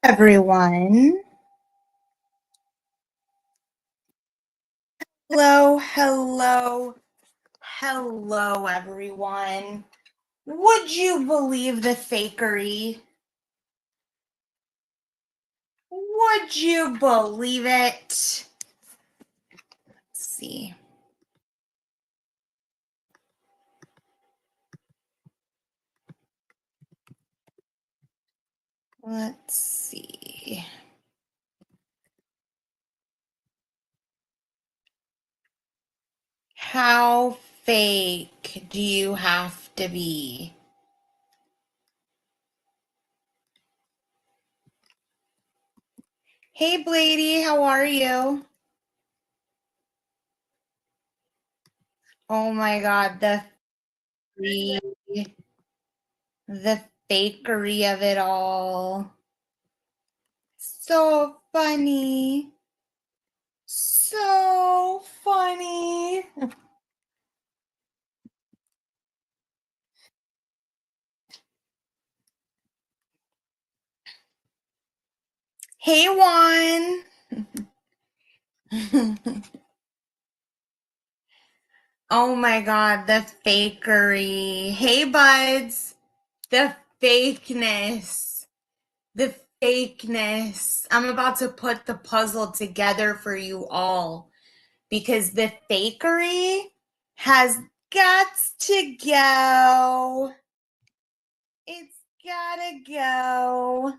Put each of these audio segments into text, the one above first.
Everyone. Hello, everyone. Would you believe the fakery? Would you believe it? Let's see. Let's see. How fake do you have to be? Hey, Blady, how are you? Oh my God, the fakery of it all. So funny. So funny. Hey, Juan. Oh my God, the fakery. Hey, buds. The fakeness. The fakeness. I'm about to put the puzzle together for you all because the fakery has got to go. It's gotta go.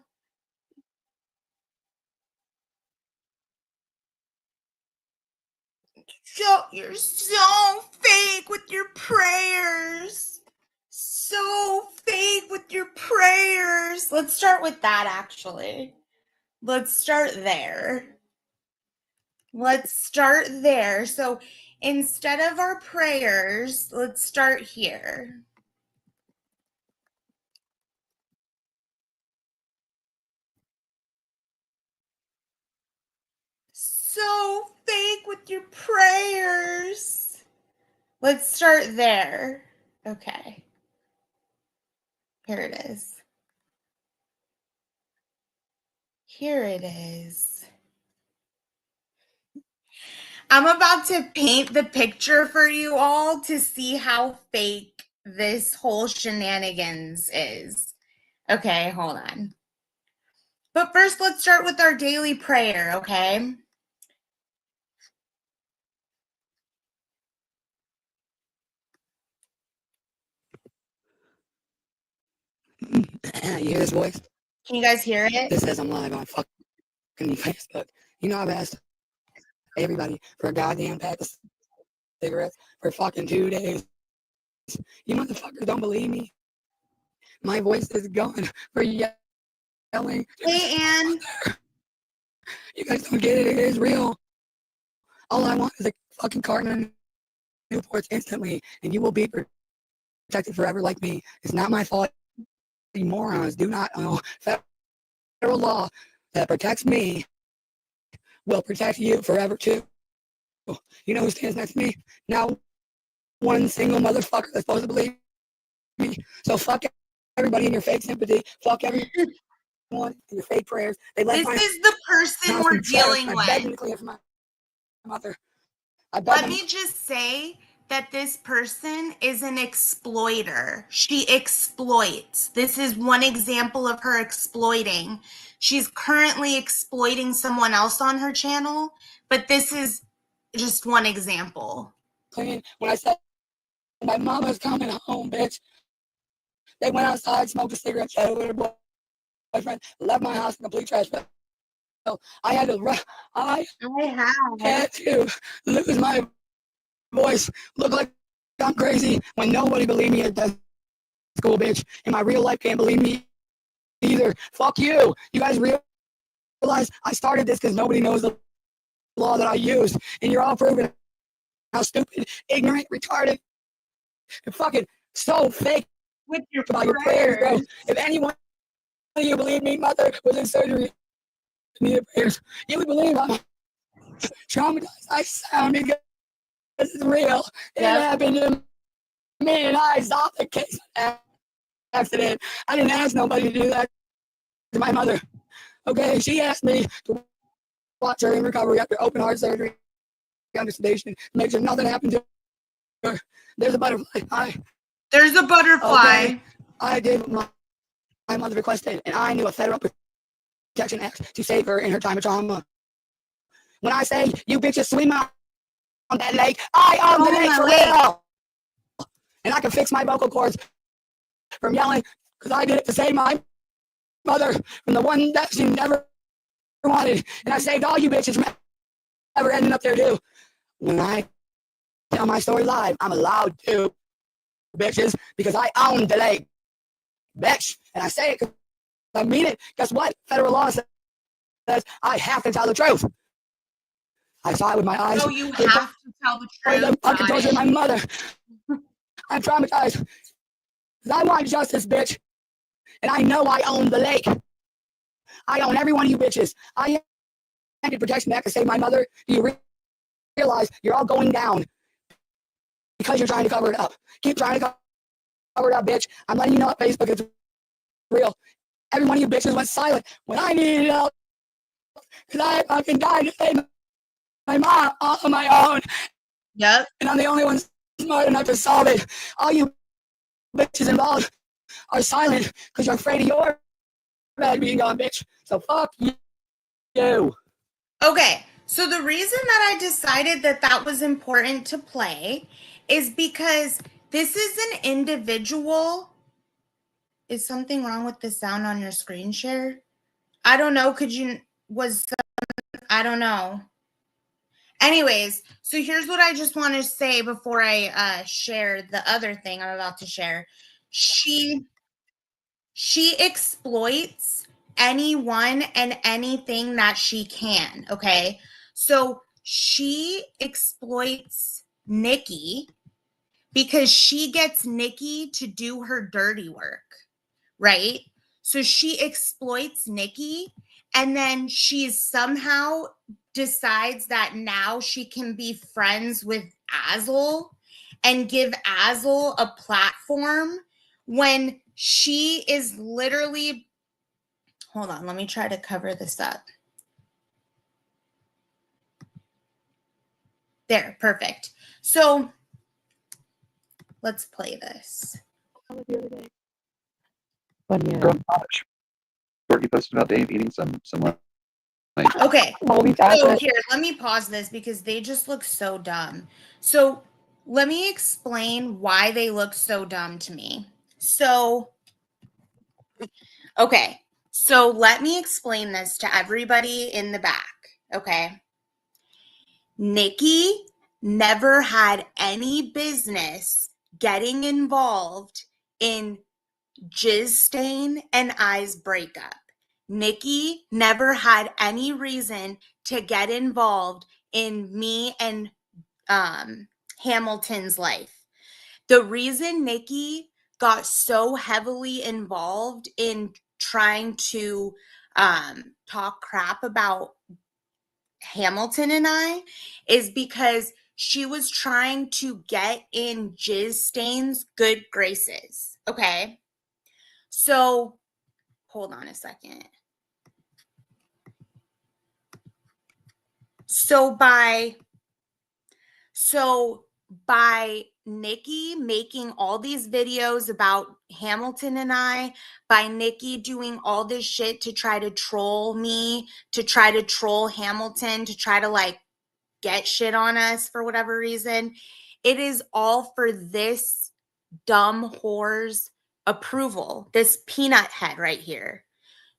You're so fake with your prayers. So fake with your prayers. Let's start with that, actually. Let's start there. So instead of our prayers, let's start here. So fake with your prayers. Let's start there. Okay. Here it is. Here it is. I'm about to paint the picture for you all to see how fake this whole shenanigans is. Okay, hold on. But first, let's start with our daily prayer, okay? You hear this voice? Can you guys hear it? This says I'm live on fucking Facebook. You know I've asked everybody for a goddamn pack of cigarettes for fucking 2 days. You motherfuckers don't believe me? My voice is gone for yelling. Hey, Ann. You guys don't get it. It is real. All I want is a fucking carton of Newports instantly, and you will be protected forever like me. It's not my fault. You morons do not know federal law that protects me will protect you forever too. You know who stands next to me? Now one single motherfucker that's supposed to believe me. So fuck everybody in your fake sympathy. Fuck everyone in your fake prayers. This is the person we're dealing with. I beg them to clean it for my mother. Let me just say that this person is an exploiter. She exploits. This is one example of her exploiting. She's currently exploiting someone else on her channel, but this is just one example. When I said my mama's coming home, bitch, they went outside, smoked a cigarette, chatted with her boyfriend, left my house in complete trash. So I had to lose my voice, look like I'm crazy when nobody believed me at that school, bitch. And my real life can't believe me either. Fuck you. You guys realize I started this because nobody knows the law that I use, and you're all proving how stupid, ignorant, retarded, and fucking so fake with your about your prayers, bro. If anyone of you believe me, mother was in surgery, needed prayers, you would believe I'm traumatized. I sound because this is real. It happened to me, and I saw the case accident. I didn't ask nobody to do that to my mother. Okay, she asked me to watch her in recovery after open heart surgery under sedation. Make sure nothing happened to her. There's a butterfly. There's a butterfly. Okay, I did what my mother requested, and I knew a federal protection act to save her in her time of trauma. When I say you bitches swim on that lake, I own the lake for real. And I can fix my vocal cords from yelling because I did it to save my mother from the one that she never wanted. And I saved all you bitches from ever ending up there too. When I tell my story live, I'm allowed to, bitches, because I own the lake. Bitch. And I say it because I mean it. Guess what? Federal law says I have to tell the truth. I saw it with my eyes. No, you have to tell the truth. I fucking tortured my mother. I'm traumatized. Because I want justice, bitch. And I know I own the lake. I own every one of you bitches. I ended Protection Act to save my mother. Do you realize you're all going down because you're trying to cover it up? Keep trying to cover it up, bitch. I'm letting you know on Facebook it's real. Every one of you bitches went silent when I needed help. Because I fucking died to save my mom all on my own. Yep. And I'm the only one smart enough to solve it. All you bitches involved are silent because you're afraid of your bad being gone, bitch. So fuck you. Okay, so the reason that I decided that that was important to play is because this is an individual. Is something wrong with the sound on your screen share? I don't know. I don't know. Anyways, so here's what I just want to say before I share the other thing I'm about to share. She exploits anyone and anything that she can, okay? So she exploits Nikki because she gets Nikki to do her dirty work, right? So she exploits Nikki, and then she somehow decides that now she can be friends with Azul and give Azul a platform when she is literally, hold on, let me try to cover this up. There, perfect. So let's play this. Short you posted about Dave eating some Okay, Moldy so chocolate. here, let me pause this because they just look so dumb. So let me explain why they look so dumb to me. So, okay, so let me explain this to everybody in the back, okay? Nikki never had any business getting involved in Jizz Stain and I's breakup. Nikki never had any reason to get involved in me and Hamilton's life. The reason Nikki got so heavily involved in trying to talk crap about Hamilton and I is because she was trying to get in Jizz Stain's good graces. Okay. So hold on a second. So by Nikki making all these videos about Hamilton and I, by Nikki doing all this shit to try to troll me, to try to troll Hamilton, to try to like get shit on us for whatever reason, it is all for this dumb whore's approval, this peanut head right here.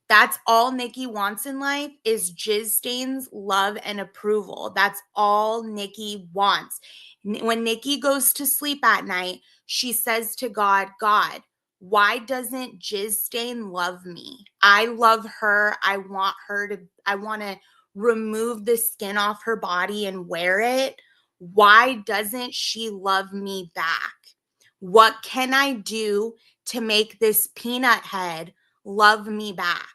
That's all Nikki wants in life is Jizz Stain's love and approval. That's all Nikki wants. When Nikki goes to sleep at night, she says to God, God, why doesn't Jizz Stain love me? I love her. I want to remove the skin off her body and wear it. Why doesn't she love me back? What can I do to make this peanut head love me back?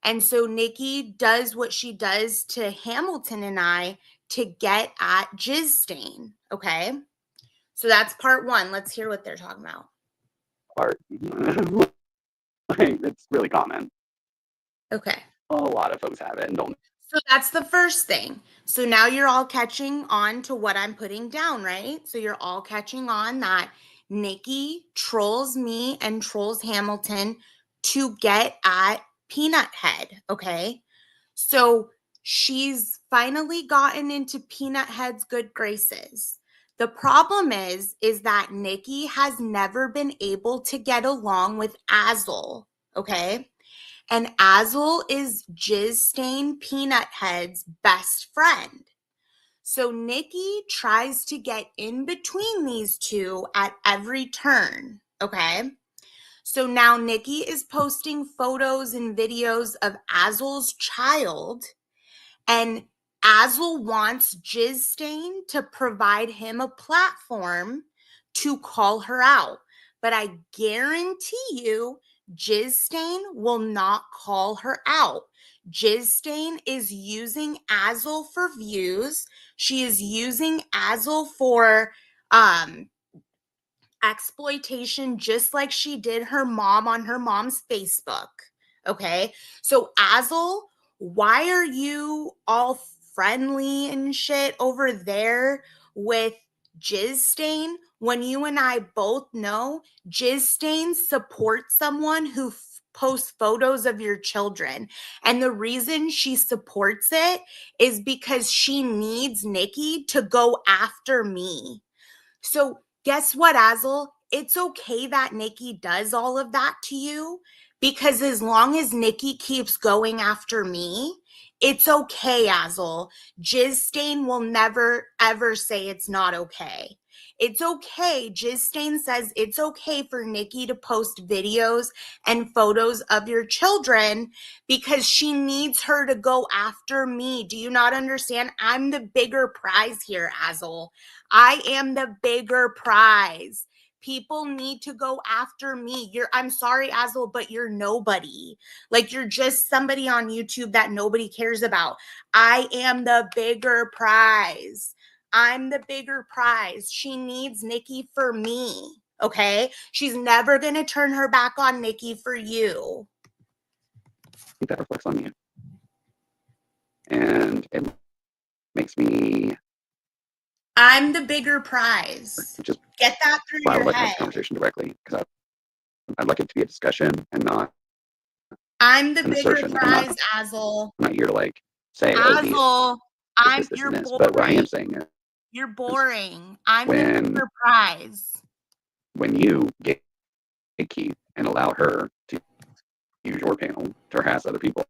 And so Nikki does what she does to Hamilton and I to get at Jizz Stain. Okay. So that's part one. Let's hear what they're talking about. part. It's really common. Okay. a lot of folks have it and don't. So that's the first thing. So now you're all catching on to what I'm putting down, right? So you're all catching on that Nikki trolls me and trolls Hamilton to get at Peanut Head, okay? So she's finally gotten into Peanut Head's good graces. The problem is that Nikki has never been able to get along with Azul, okay? And Azul is Jizz Stain Peanut Head's best friend. So Nikki tries to get in between these two at every turn, okay? So now Nikki is posting photos and videos of Azul's child, and Azul wants Jizz Stain to provide him a platform to call her out. But I guarantee you, Jizz Stain will not call her out. Jizz Stain is using Azul for views. She is using Azul for exploitation, just like she did her mom on her mom's Facebook. Okay. So Azul, why are you all friendly and shit over there with Jizz Stain when you and I both know Jizz Stain supports someone who posts photos of your children? And the reason she supports it is because she needs Nikki to go after me. So guess what, Azul? It's okay that Nikki does all of that to you, because as long as Nikki keeps going after me, it's okay, Azul. Jizz Stain will never, ever say it's not okay. It's okay. Jizz Stain says it's okay for Nikki to post videos and photos of your children because she needs her to go after me. Do you not understand? I'm the bigger prize here, Azul. I am the bigger prize. People need to go after me. I'm sorry, Azul, but you're nobody. Like, you're just somebody on YouTube that nobody cares about. I am the bigger prize. I'm the bigger prize. She needs Nikki for me. Okay? She's never going to turn her back on Nikki for you. I think that reflects on you. And it makes me I'm the bigger prize. just Get that through I would your like to have head. this conversation directly, because I'd like it to be a discussion and not I'm the an bigger assertion. prize, Azul. I'm not here to like say, oh, these Azul, this, you're and this. But what I am boring. saying is, You're boring. I'm the when bigger prize. when you gatekeep and allow her to use your panel to harass other people.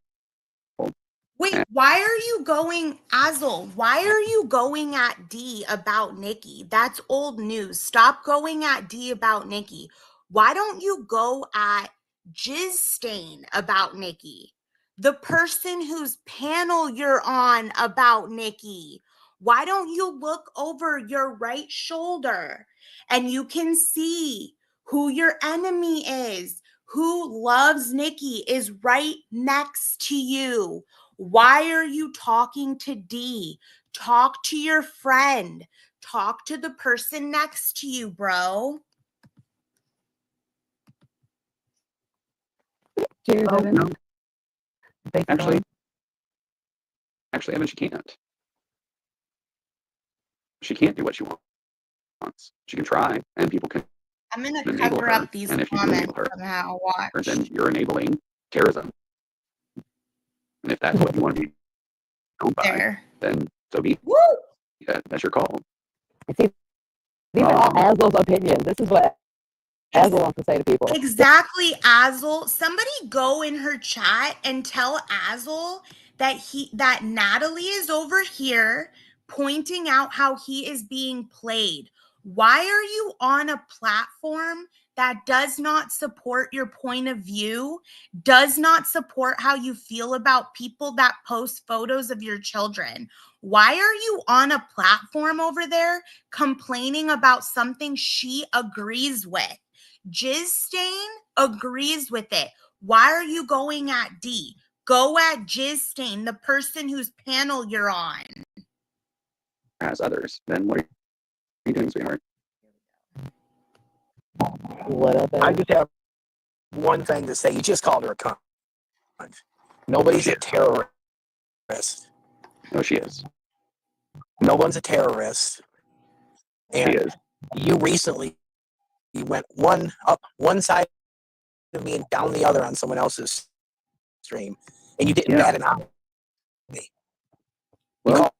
Wait, why are you going, Azul? Why are you going at D about Nikki? That's old news. Stop going at D about Nikki. Why don't you go at Jizz Stain about Nikki? The person whose panel you're on about Nikki. Why don't you look over your right shoulder and you can see who your enemy is? Who loves Nikki is right next to you. Why are you talking to D? Talk to your friend. Talk to the person next to you, bro. Cheers, Oh, Evan. no. Thanks for Actually, calling. Evan, she can't. She can't do what she wants. She can try, and people can I'm going to enable cover her. up these And if you do comments enable her, somehow. Watch. then you're enabling terrorism. And if that's what you want to be owned by, There. then so be it. Woo! That's your call. See, these are all Azul's opinions. This is what Azul wants to say to people. Exactly, Azul. Somebody go in her chat and tell Azul that Natalie is over here pointing out how he is being played. Why are you on a platform that does not support your point of view, does not support how you feel about people that post photos of your children? Why are you on a platform over there complaining about something she agrees with? Jizz Stain agrees with it. Why are you going at D? Go at Jizz Stain, the person whose panel you're on. As others, then what are you doing, sweetheart? What up, I just have one thing to say. You just called her a cunt. Nobody's She a is. terrorist. No, she is. No one's a terrorist. She And is. you recently went up one side of me and down the other on someone else's stream, and you didn't Yeah. bat an eye. You Well,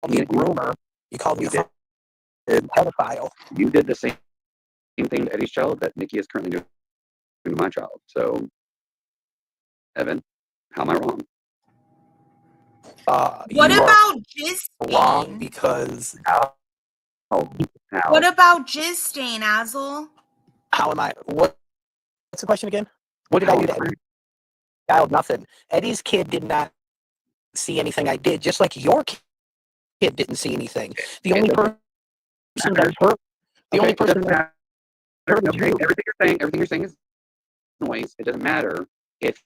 called me a you- groomer. You called me a you pedophile. You did the same thing to Eddie's child that Nikki is currently doing to my child. So, Evan, how am I wrong? What You are about jizz wrong stain? because How? What about jizz stain, Azel? how am I? What's the question again? What did I do to Eddie's child? Nothing. Eddie's kid did not see anything I did, just like your kid didn't see anything. The only person that hurt, the only person that hurt is you. Everything you're saying is noise. It doesn't matter if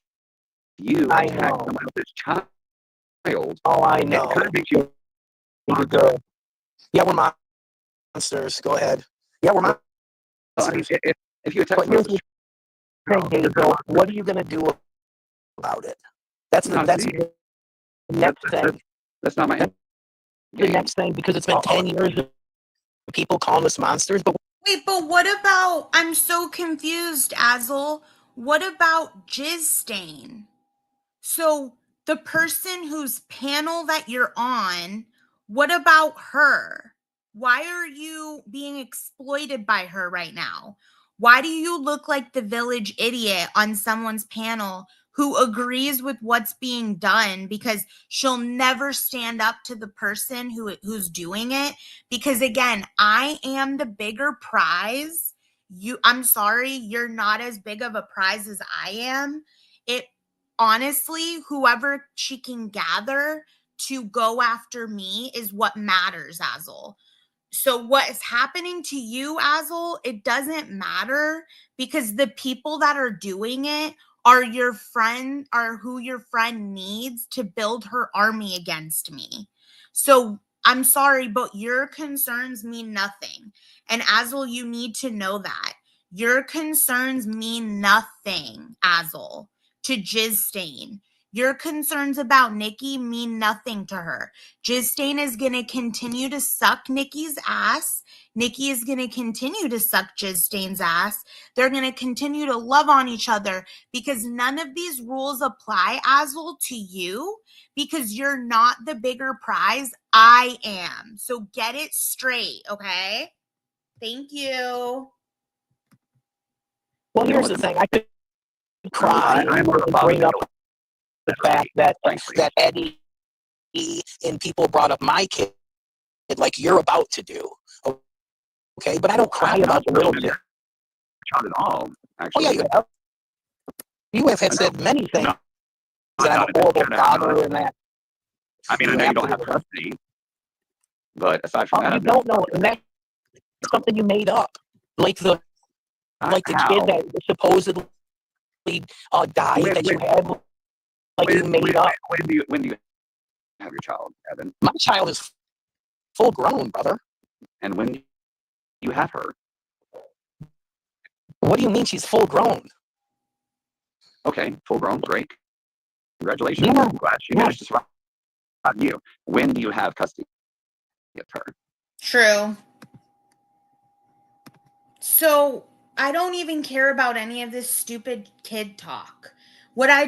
you I attack know. someone else's child. Oh, I know. It kind of makes you. You're good. Yeah, we're monsters. Go ahead. Yeah, we're Well, monsters. I mean, if you attack But here's someone the else's thing, Hazel. What are you gonna do about it? That's the next thing. That's not my end The game. next thing, because it's been 10 years of people calling us monsters, but Wait, but what about, I'm so confused, Azel. What about jizz stain? So the person whose panel that you're on, what about her? Why are you being exploited by her right now? Why do you look like the village idiot on someone's panel who agrees with what's being done because she'll never stand up to the person who's doing it? Because again, I am the bigger prize. I'm sorry, you're not as big of a prize as I am. It honestly, whoever she can gather to go after me is what matters, Azel. So what is happening to you, Azel, it doesn't matter because the people that are doing it are your friend, are who your friend needs to build her army against me. So I'm sorry, but your concerns mean nothing. And Azel, you need to know that. Your concerns mean nothing, Azel, to Jizz Stain. Your concerns about Nikki mean nothing to her. Jizz Stain is going to continue to suck Nikki's ass. Nikki is going to continue to suck Jizz Stain's ass. They're going to continue to love on each other because none of these rules apply, Azel, to you because you're not the bigger prize. I am. So get it straight, okay? Thank you. well, here's the thing. I could cry I'm more of a and bring up father the fact that frankly. Eddie and people brought up my kid like you're about to do. Okay, but I don't cry about the little kid. Not at all, Oh actually. yeah, you have. You have said many things that I'm a horrible father and that. I mean, I know you don't have custody, but aside from that, You don't know, and that's something you made up, like the kid that supposedly died that you had, like you made up. When do you have your child, Evan? My child is full grown, brother. And when do you have her? What do you mean she's full grown? Okay, full grown, great. Congratulations. Yeah. I'm glad she managed to survive you. When do you have custody of her? True. So I don't even care about any of this stupid kid talk. What I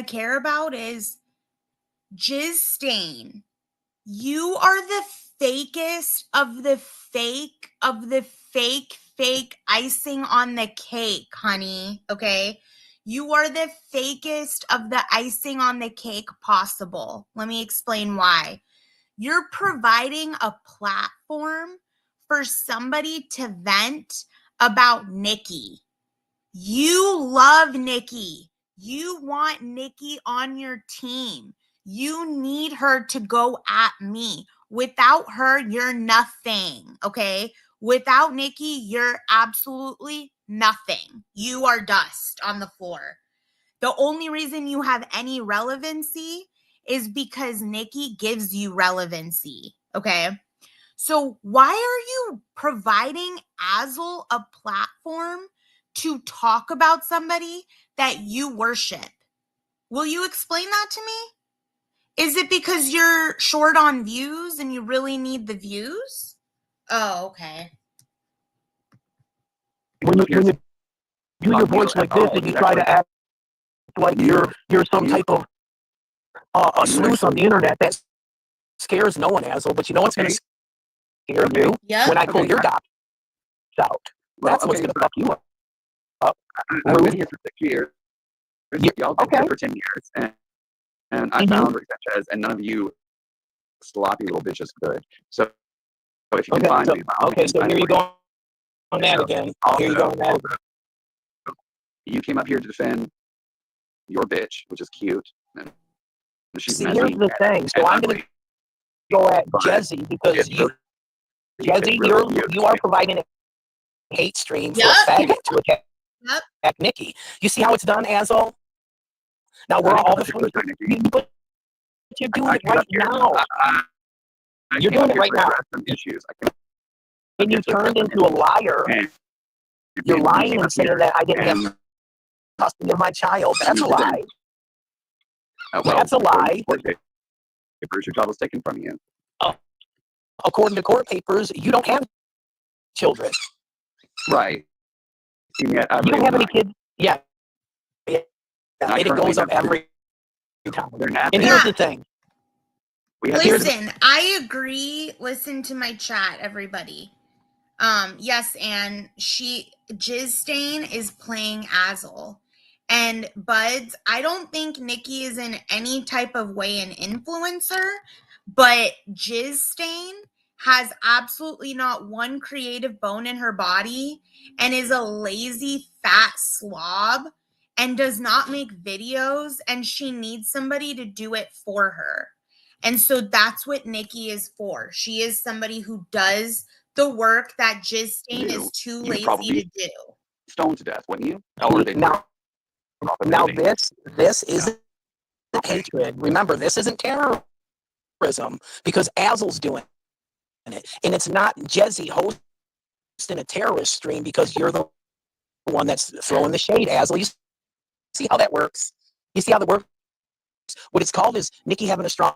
care about is Jizz Stain. You are the fakest of the fake icing on the cake, honey. Okay. You are the fakest of the icing on the cake possible. Let me explain why. You're providing a platform for somebody to vent about Nikki. You love Nikki. You want Nikki on your team. You need her to go at me. Without her, you're nothing, okay? Without Nikki, you're absolutely nothing. You are dust on the floor. The only reason you have any relevancy is because Nikki gives you relevancy, okay? So why are you providing Azel a platform to talk about somebody that you worship? Will you explain that to me? Is it because you're short on views and you really need the views? Oh, okay. When you do your voice like this and you try to act like you're some type of a sleuth on the internet, that scares no one, Hazel. But you know what's going to scare you? Yep. When I pull your doc out. That's what's going to fuck you up. I've been here for 6 years. Y'all been here for 10 years. And I found Rick Sanchez, and none of you sloppy little bitches could. So if you can find me, so here you go on that again. Here you go on that again. You came up here to defend your bitch, which is cute. And she's See, here's the thing. So I'm going to go at Jezzy because Jezzy, you are providing a hate stream for a faggot to attack Nikki. You see how it's done, Azol? Now we're all but you're doing it right now. You're doing it right now. And you turned into a liar. You're lying and saying that I didn't have custody of my child. That's a lie. That's a lie. Your child was taken from you. According to court papers, you don't have children. Right. And yet you don't have any kids. Yeah. And it goes up every time. And here's the thing. Listen, I agree. Listen to my chat, everybody. Yes, and Jizz Stain is playing Azul. And Buds, I don't think Nikki is in any type of way an influencer, but Jizz Stain has absolutely not one creative bone in her body and is a lazy, fat slob and does not make videos, and she needs somebody to do it for her. And so that's what Nikki is for. She is somebody who does the work that Jizz Stain is too lazy to do. Stoned to death, wouldn't you? Now this isn't hatred. Remember, this isn't terrorism because Azul's doing it. And it's not Jezzy hosting a terrorist stream because you're the one that's throwing the shade, Azul. You see how that works? You see how that works? What it's called is Nikki having a strong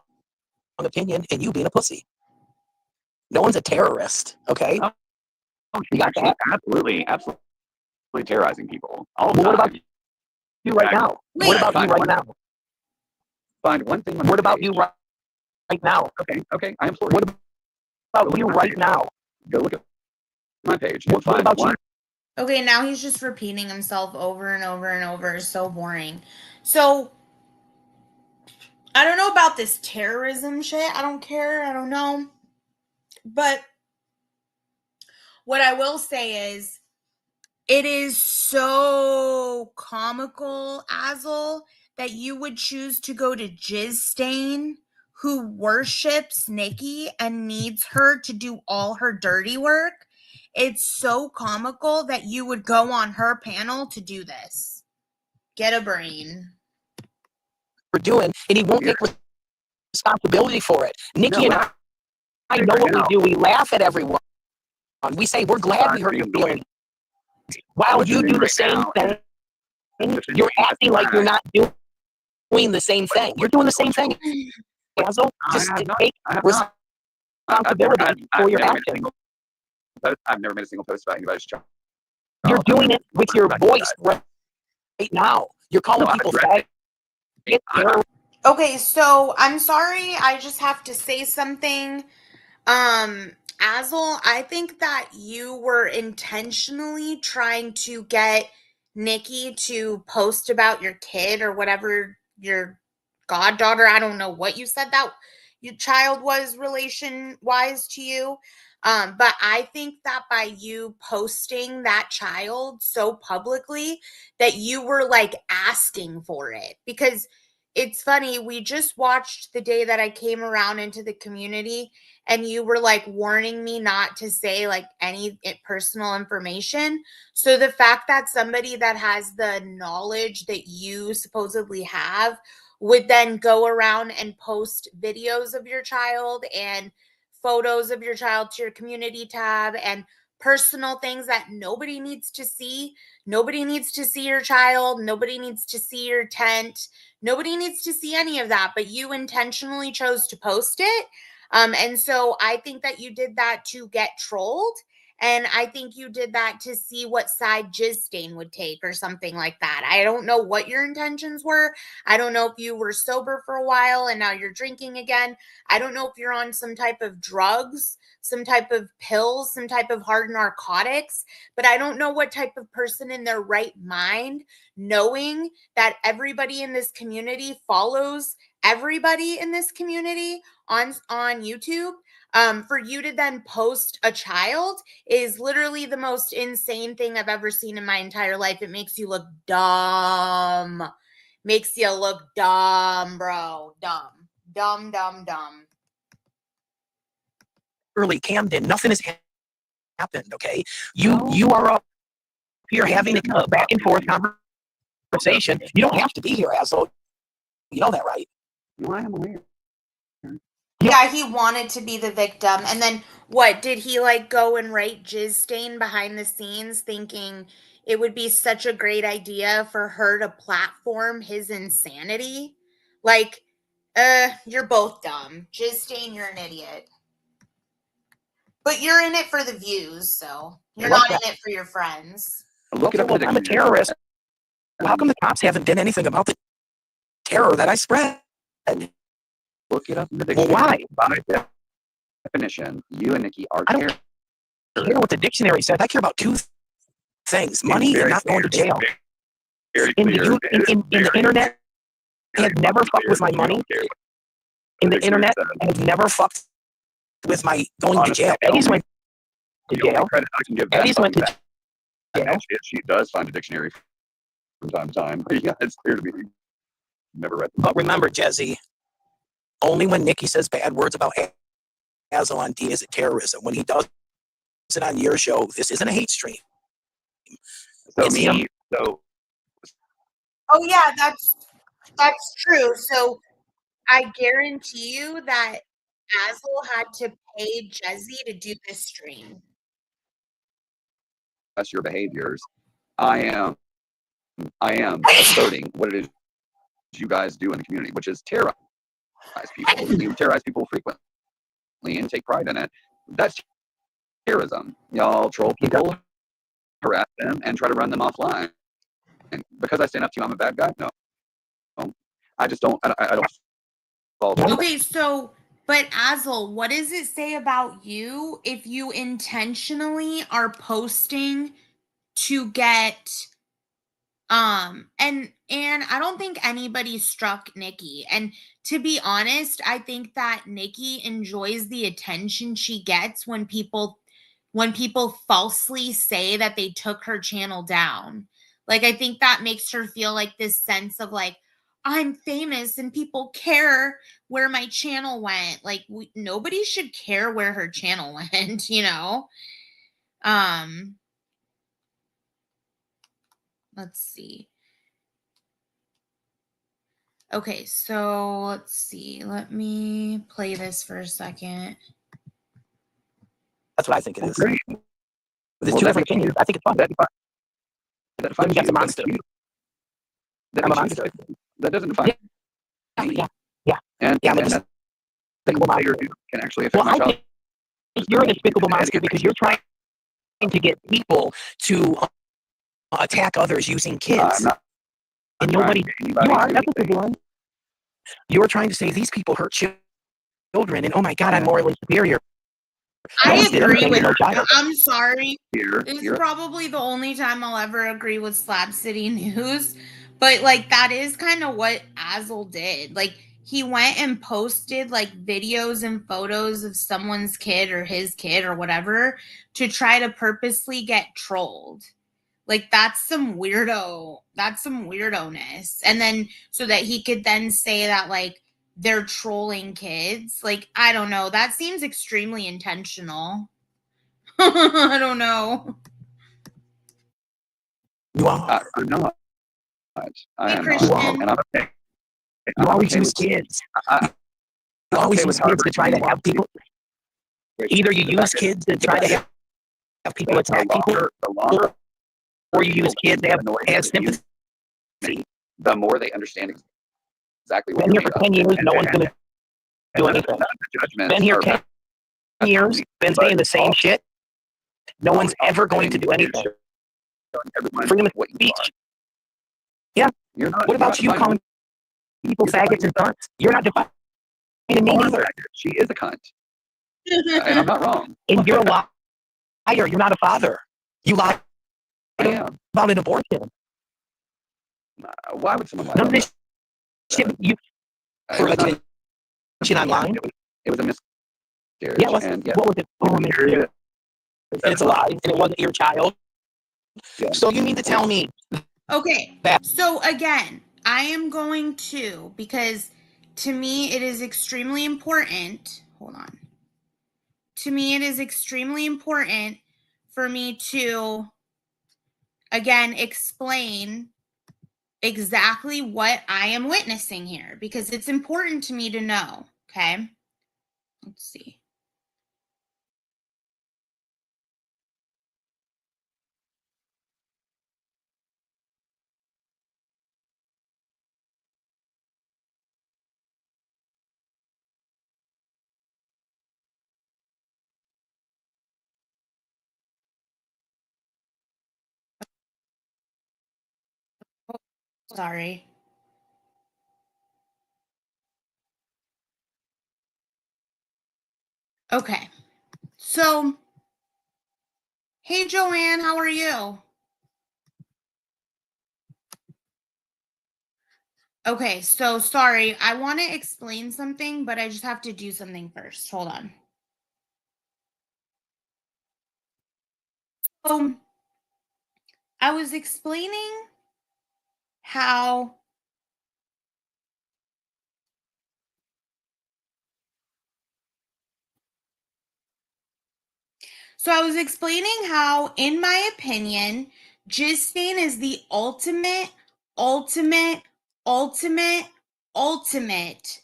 opinion and you being a pussy. No one's a terrorist, okay? You got that? Absolutely terrorizing people. What about you right now? What about you right now? Find one thing. What about you right now? Okay. I implore you. What about you right now? Go look at my page. What about you? Okay, now he's just repeating himself over and over and over. It's so boring. So, I don't know about this terrorism shit. I don't care. I don't know. But what I will say is, it is so comical, Azul, that you would choose to go to Jizz Stain, who worships Nikki and needs her to do all her dirty work. It's so comical that you would go on her panel to do this. Get a brain. We're doing, and he won't take responsibility for it. Nikki and I know what we do. We laugh at everyone. We say, we're glad we hurt your feelings. While you do the same thing, you're acting like you're not doing the same thing. You're doing the same thing. Azul, just take responsibility for your actions. I've never made a single post about anybody's child. You're doing it with your voice right now. You're calling people faggots. Okay, so I'm sorry. I just have to say something. Azul, I think that you were intentionally trying to get Nikki to post about your kid or whatever, your goddaughter. I don't know what you said that your child was relation-wise to you. But I think that by you posting that child so publicly that you were like asking for it, because it's funny. We just watched the day that I came around into the community and you were like warning me not to say like any personal information. So the fact that somebody that has the knowledge that you supposedly have would then go around and post videos of your child and photos of your child to your community tab and personal things that nobody needs to see. Nobody needs to see your child. Nobody needs to see your tent. Nobody needs to see any of that, but you intentionally chose to post it. And so I think that you did that to get trolled. And I think you did that to see what side Jizz Stain would take or something like that. I don't know what your intentions were. I don't know if you were sober for a while and now you're drinking again. I don't know if you're on some type of drugs, some type of pills, some type of hard narcotics, but I don't know what type of person in their right mind, knowing that everybody in this community follows everybody in this community on YouTube, for you to then post a child is literally the most insane thing I've ever seen in my entire life. It makes you look dumb. Makes you look dumb, bro. Dumb. Dumb, dumb, dumb. Early Camden, nothing has happened, okay? You are up here having a back and forth conversation. You don't have to be here, asshole. You know that, right? Why am I aware? Yeah, he wanted to be the victim. And then what? Did he like go and write Jizz Stain behind the scenes thinking it would be such a great idea for her to platform his insanity? Like, you're both dumb. Jizz Stain, you're an idiot. But you're in it for the views, so you're not in it for your friends. Look it up. I'm a terrorist. Well, how come the cops haven't done anything about the terror that I spread? Look it up in the Well, dictionary. why? By definition, you and Nikki are I don't care what the dictionary says. I care about two things: money and not going to jail. In the internet, I have never fucked with my money. In the internet, I have never fucked with my going to jail. Eddie's went to jail. Eddie's went to jail. She does find a dictionary from time to time. Yeah, it's clear to me. Never read them. But remember, Jesse, only when Nikki says bad words about Azul on D is it terrorism. When he does it on your show, this isn't a hate stream. So It's him. Oh yeah, that's true. So I guarantee you that Azul had to pay Jesse to do this stream. That's your behaviors. I am asserting what it is you guys do in the community, which is terrorize people. You terrorize people frequently and take pride in it. That's terrorism. Y'all troll people, harass them, and try to run them offline. And because I stand up to you, I'm a bad guy? No. I just don't. I don't follow. Okay, so but Azul, what does it say about you if you intentionally are posting to get and I don't think anybody struck Nikki. And to be honest, I think that Nikki enjoys the attention she gets when people falsely say that they took her channel down. Like, I think that makes her feel like this sense of like, I'm famous and people care where my channel went. Like, nobody should care where her channel went, you know? Let's see. Okay, so let's see. Let me play this for a second. That's what I think it is. Great. There's two different opinions. I think it's fun. That defines That's you. a monster. That I'm a makes you- monster. That doesn't define me. Yeah. And Yeah, I'm a that despicable layer monster. can actually affect Well, my I child. think you're a despicable monster because you're trying to get people to attack others using kids. I'm not And trying nobody, to get anybody you are, to do that's what anything. you're doing. You're trying to say these people hurt children, and oh my God, I'm morally superior. I Yes, agree everything with in our child. I'm sorry. Here, This is here. probably the only time I'll ever agree with Slab City News. But like that is kind of what Azul did. Like he went and posted like videos and photos of someone's kid or his kid or whatever to try to purposely get trolled. Like that's some weirdo-ness. And then so that he could then say that like they're trolling kids. Like, I don't know. That seems extremely intentional. I don't know. You are. I'm not. I Hey, am Christian. not. And I'm okay. You always okay use with- kids. I- You always okay use with kids to try to have people. Either you use kids to try to have people attack people, The longer or you use kids they have as sympathy. the more they understand exactly what Been you're here for made 10 of. years, no one's going to do anything. Been here 10 years, been saying the same shit. No one's ever going to do anything. Freedom of speech. Yeah. What about you calling people faggots and cunts? You're not defining me either. She is a cunt. And I'm not wrong. And you're a liar. You're not a father. You lied I am. about an abortion. Why would someone lie None of about this shit you that? for It was not- attention online. It was a miscarriage. Yeah, And yeah, what was it? Oh, miscarriage. And it's a lie, and it wasn't your child. Yeah. So you mean to tell me Okay. that So again, I am going to, because to me it is extremely important. Hold on. To me, it is extremely important for me to, again, explain exactly what I am witnessing here, because it's important to me to know. Okay. Let's see. Sorry. Okay. So, hey, Joanne, how are you? Okay, so sorry. I want to explain something, but I just have to do something first. Hold on. So, I was explaining how in my opinion, Jizz Stain is the ultimate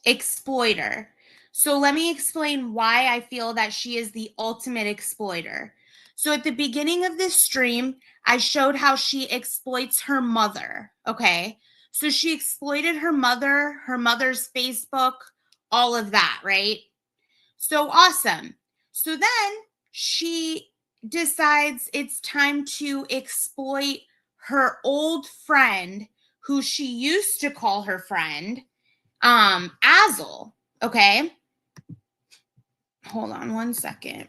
exploiter. So let me explain why I feel that she is the ultimate exploiter. So at the beginning of this stream, I showed how she exploits her mother, okay? So she exploited her mother's Facebook, all of that, right? So awesome. So then she decides it's time to exploit her old friend, who she used to call her friend, Azel. Okay. Hold on one second.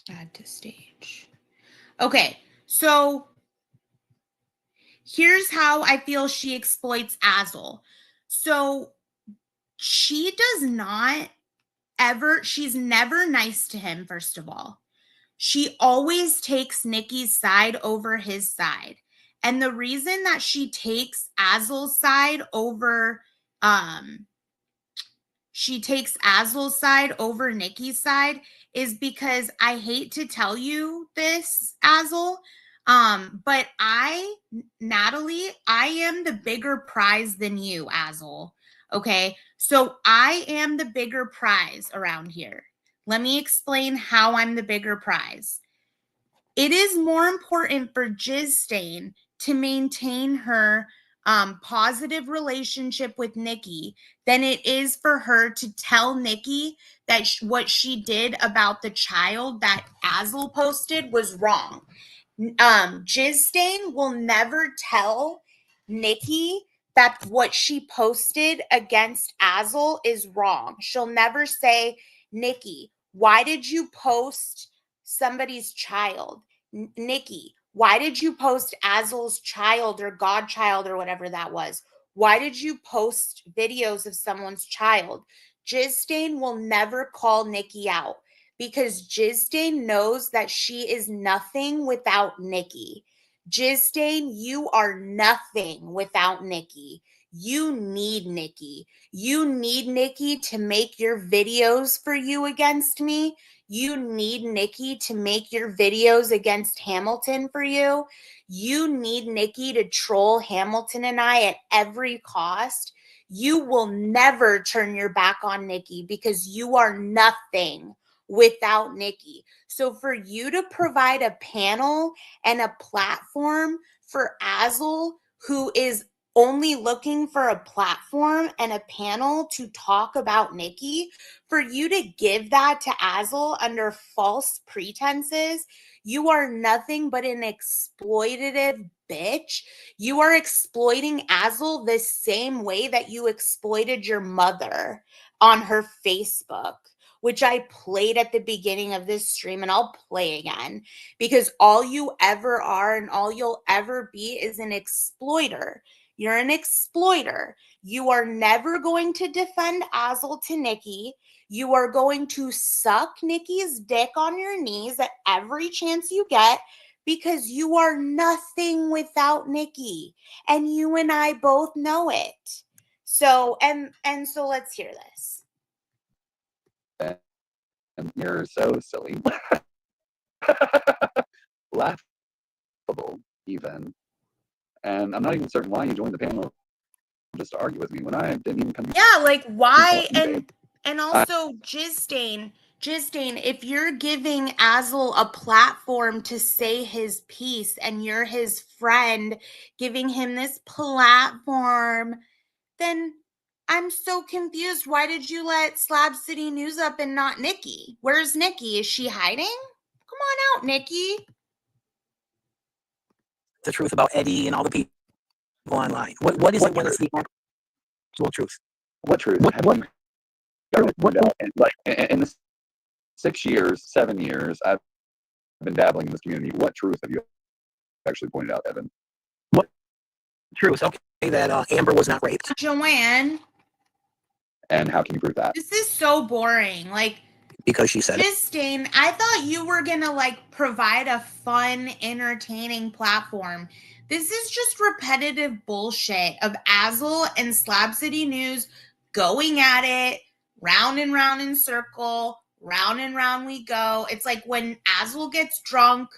Add to stage. Okay. So here's how I feel she exploits Azel. So she does not ever, she's never nice to him, first of all. She always takes Nikki's side over his side. And the reason that she takes Azel's side over Nikki's side is because, I hate to tell you this, Azel, but Natalie, I am the bigger prize than you, Azel. Okay, so I am the bigger prize around here. Let me explain how I'm the bigger prize. It is more important for Jizz Stain to maintain her positive relationship with Nikki than it is for her to tell Nikki that what she did about the child that Azel posted was wrong. Jizz Stain will never tell Nikki that what she posted against Azel is wrong. She'll never say, Nikki, why did you post somebody's child? Nikki, why did you post Azel's child or godchild or whatever that was? Why did you post videos of someone's child? Jizz Stain will never call Nikki out, because Jizz Stain knows that she is nothing without Nikki. Jizz Stain, you are nothing without Nikki. You need Nikki. You need Nikki to make your videos for you against me. You need Nikki to make your videos against Hamilton for you. You need Nikki to troll Hamilton and I at every cost. you will never turn your back on Nikki because you are nothing without Nikki. So for you to provide a panel and a platform for Azul, who is only looking for a platform and a panel to talk about Nikki, for you to give that to Azul under false pretenses, you are nothing but an exploitative bitch. You are exploiting Azul the same way that you exploited your mother on her Facebook, which I played at the beginning of this stream, and I'll play again, because all you ever are and all you'll ever be is an exploiter. You're an exploiter. You are never going to defend Azul to Nikki. You are going to suck Nikki's dick on your knees at every chance you get because you are nothing without Nikki. And you and I both know it. So, and so let's hear this. And you're so silly. Laughable, even. And I'm not even certain why you joined the panel just to argue with me when I didn't even come. Yeah, like why? And also Jizdane, if you're giving Azul a platform to say his piece and you're his friend giving him this platform, then I'm so confused. Why did you let Slab City News up and not Nikki? Where's Nikki? Is she hiding? Come on out, Nikki. The truth about Eddie and all the people online. What is it when it's the actual truth? What truth? In the 6 years, 7 years I've been dabbling in this community, what truth have you actually pointed out, Evan? What truth? Okay, that Amber was not raped. Joanne. And how can you prove that? This is so boring. Like, because she said Jizdane, I thought you were gonna like provide a fun, entertaining platform. This is just repetitive bullshit of Azul and Slab City News going at it, round and round in circle, round and round we go. It's like when Azul gets drunk,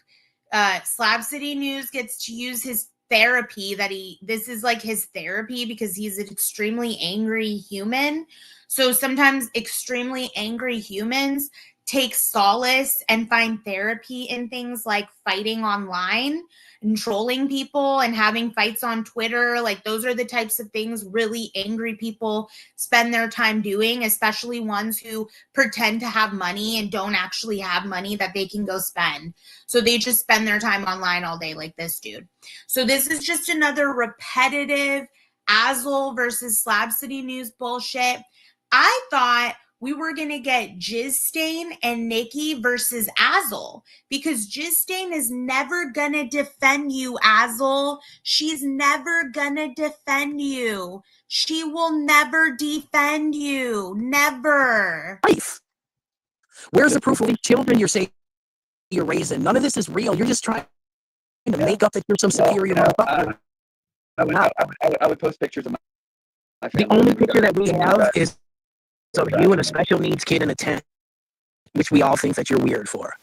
Slab City News gets to use his therapy this is like his therapy because he's an extremely angry human. So sometimes extremely angry humans take solace and find therapy in things like fighting online and trolling people and having fights on Twitter. Like those are the types of things really angry people spend their time doing, especially ones who pretend to have money and don't actually have money that they can go spend. So they just spend their time online all day like this dude. So this is just another repetitive Azul versus Slab City News bullshit. I thought we were going to get Jizdane and Nikki versus Azul because Jizdane is never going to defend you, Azul. She's never going to defend you. She will never defend you. Never. Life. Where's the proof of these children you're saying you're raising? None of this is real. You're just trying to make up that you're some superior motherfucker. I would post pictures of my family. The only picture that we have is of you and a special needs kid in a tent, which we all think that you're weird for.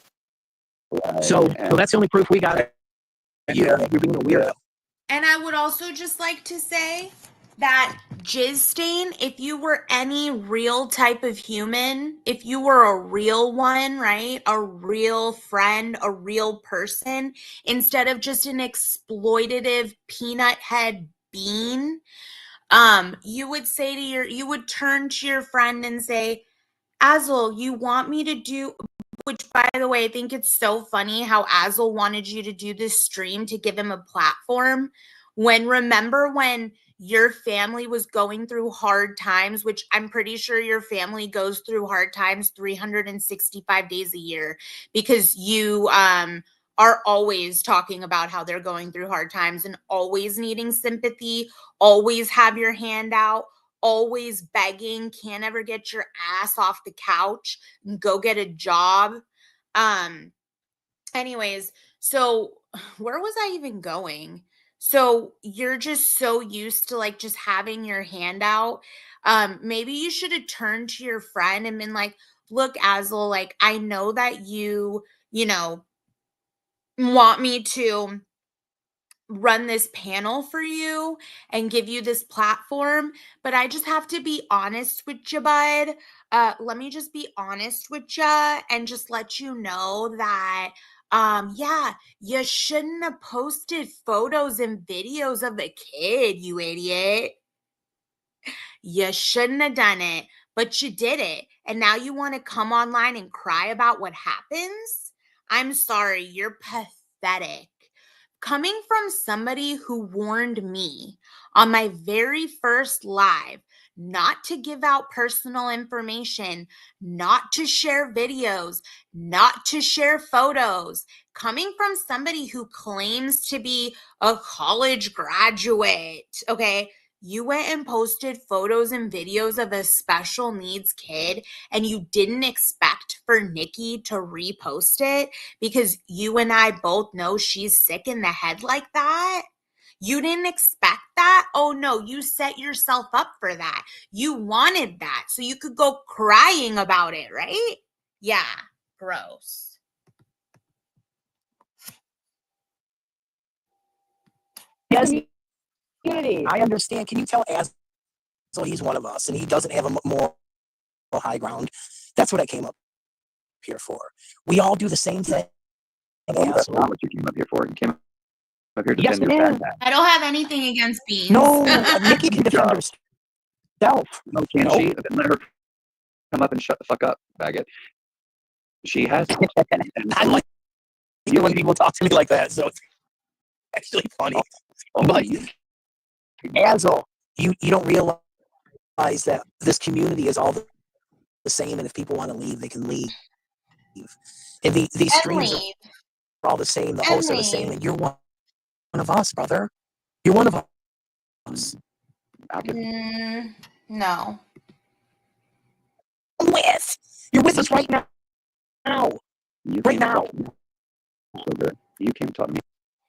So that's the only proof we got. You're being a weirdo. And I would also just like to say that Jizdane, if you were any real type of human, if you were a real one, right? A real friend, a real person, instead of just an exploitative peanut head bean, you would turn to your friend and say, Azul, you want me to do, which by the way, I think it's so funny how Azul wanted you to do this stream to give him a platform. Remember when your family was going through hard times, which I'm pretty sure your family goes through hard times 365 days a year because you are always talking about how they're going through hard times and always needing sympathy, always have your hand out, always begging, can't ever get your ass off the couch and go get a job. Anyways, so where was I even going? So you're just so used to like just having your hand out. Maybe you should have turned to your friend and been like, look, Azul, like I know that you know, want me to run this panel for you and give you this platform, but I just have to be honest with you, bud. Let me just be honest with you and just let you know that yeah, you shouldn't have posted photos and videos of a kid, you idiot. You shouldn't have done it, but you did it. And now you want to come online and cry about what happens? I'm sorry, you're pathetic. Coming from somebody who warned me on my very first live not to give out personal information, not to share videos, not to share photos, coming from somebody who claims to be a college graduate, okay? You went and posted photos and videos of a special needs kid, and you didn't expect for Nikki to repost it because you and I both know she's sick in the head like that. You didn't expect that? Oh no, you set yourself up for that. You wanted that so you could go crying about it, right? Yeah, gross. Yes, unity. I understand. Can you tell As so he's one of us and he doesn't have a moral high ground? That's what I came up here for. We all do the same thing. That's not what you came up here for. You came up here to Yes, defend your it fat is. dad. I don't have anything against beans. No, Nikki can defend herself. No, can No. she? Then let her come up and shut the fuck up, faggot. She has. I like it when people talk to me like that, so it's actually funny. But Azel, you don't realize that this community is all the same, and if people want to leave, they can leave. And these streams are all the same, the hosts are the same, and you're one of us, brother. You're one of us. No. You're with us right now. Right now. So good. You came to talk to me.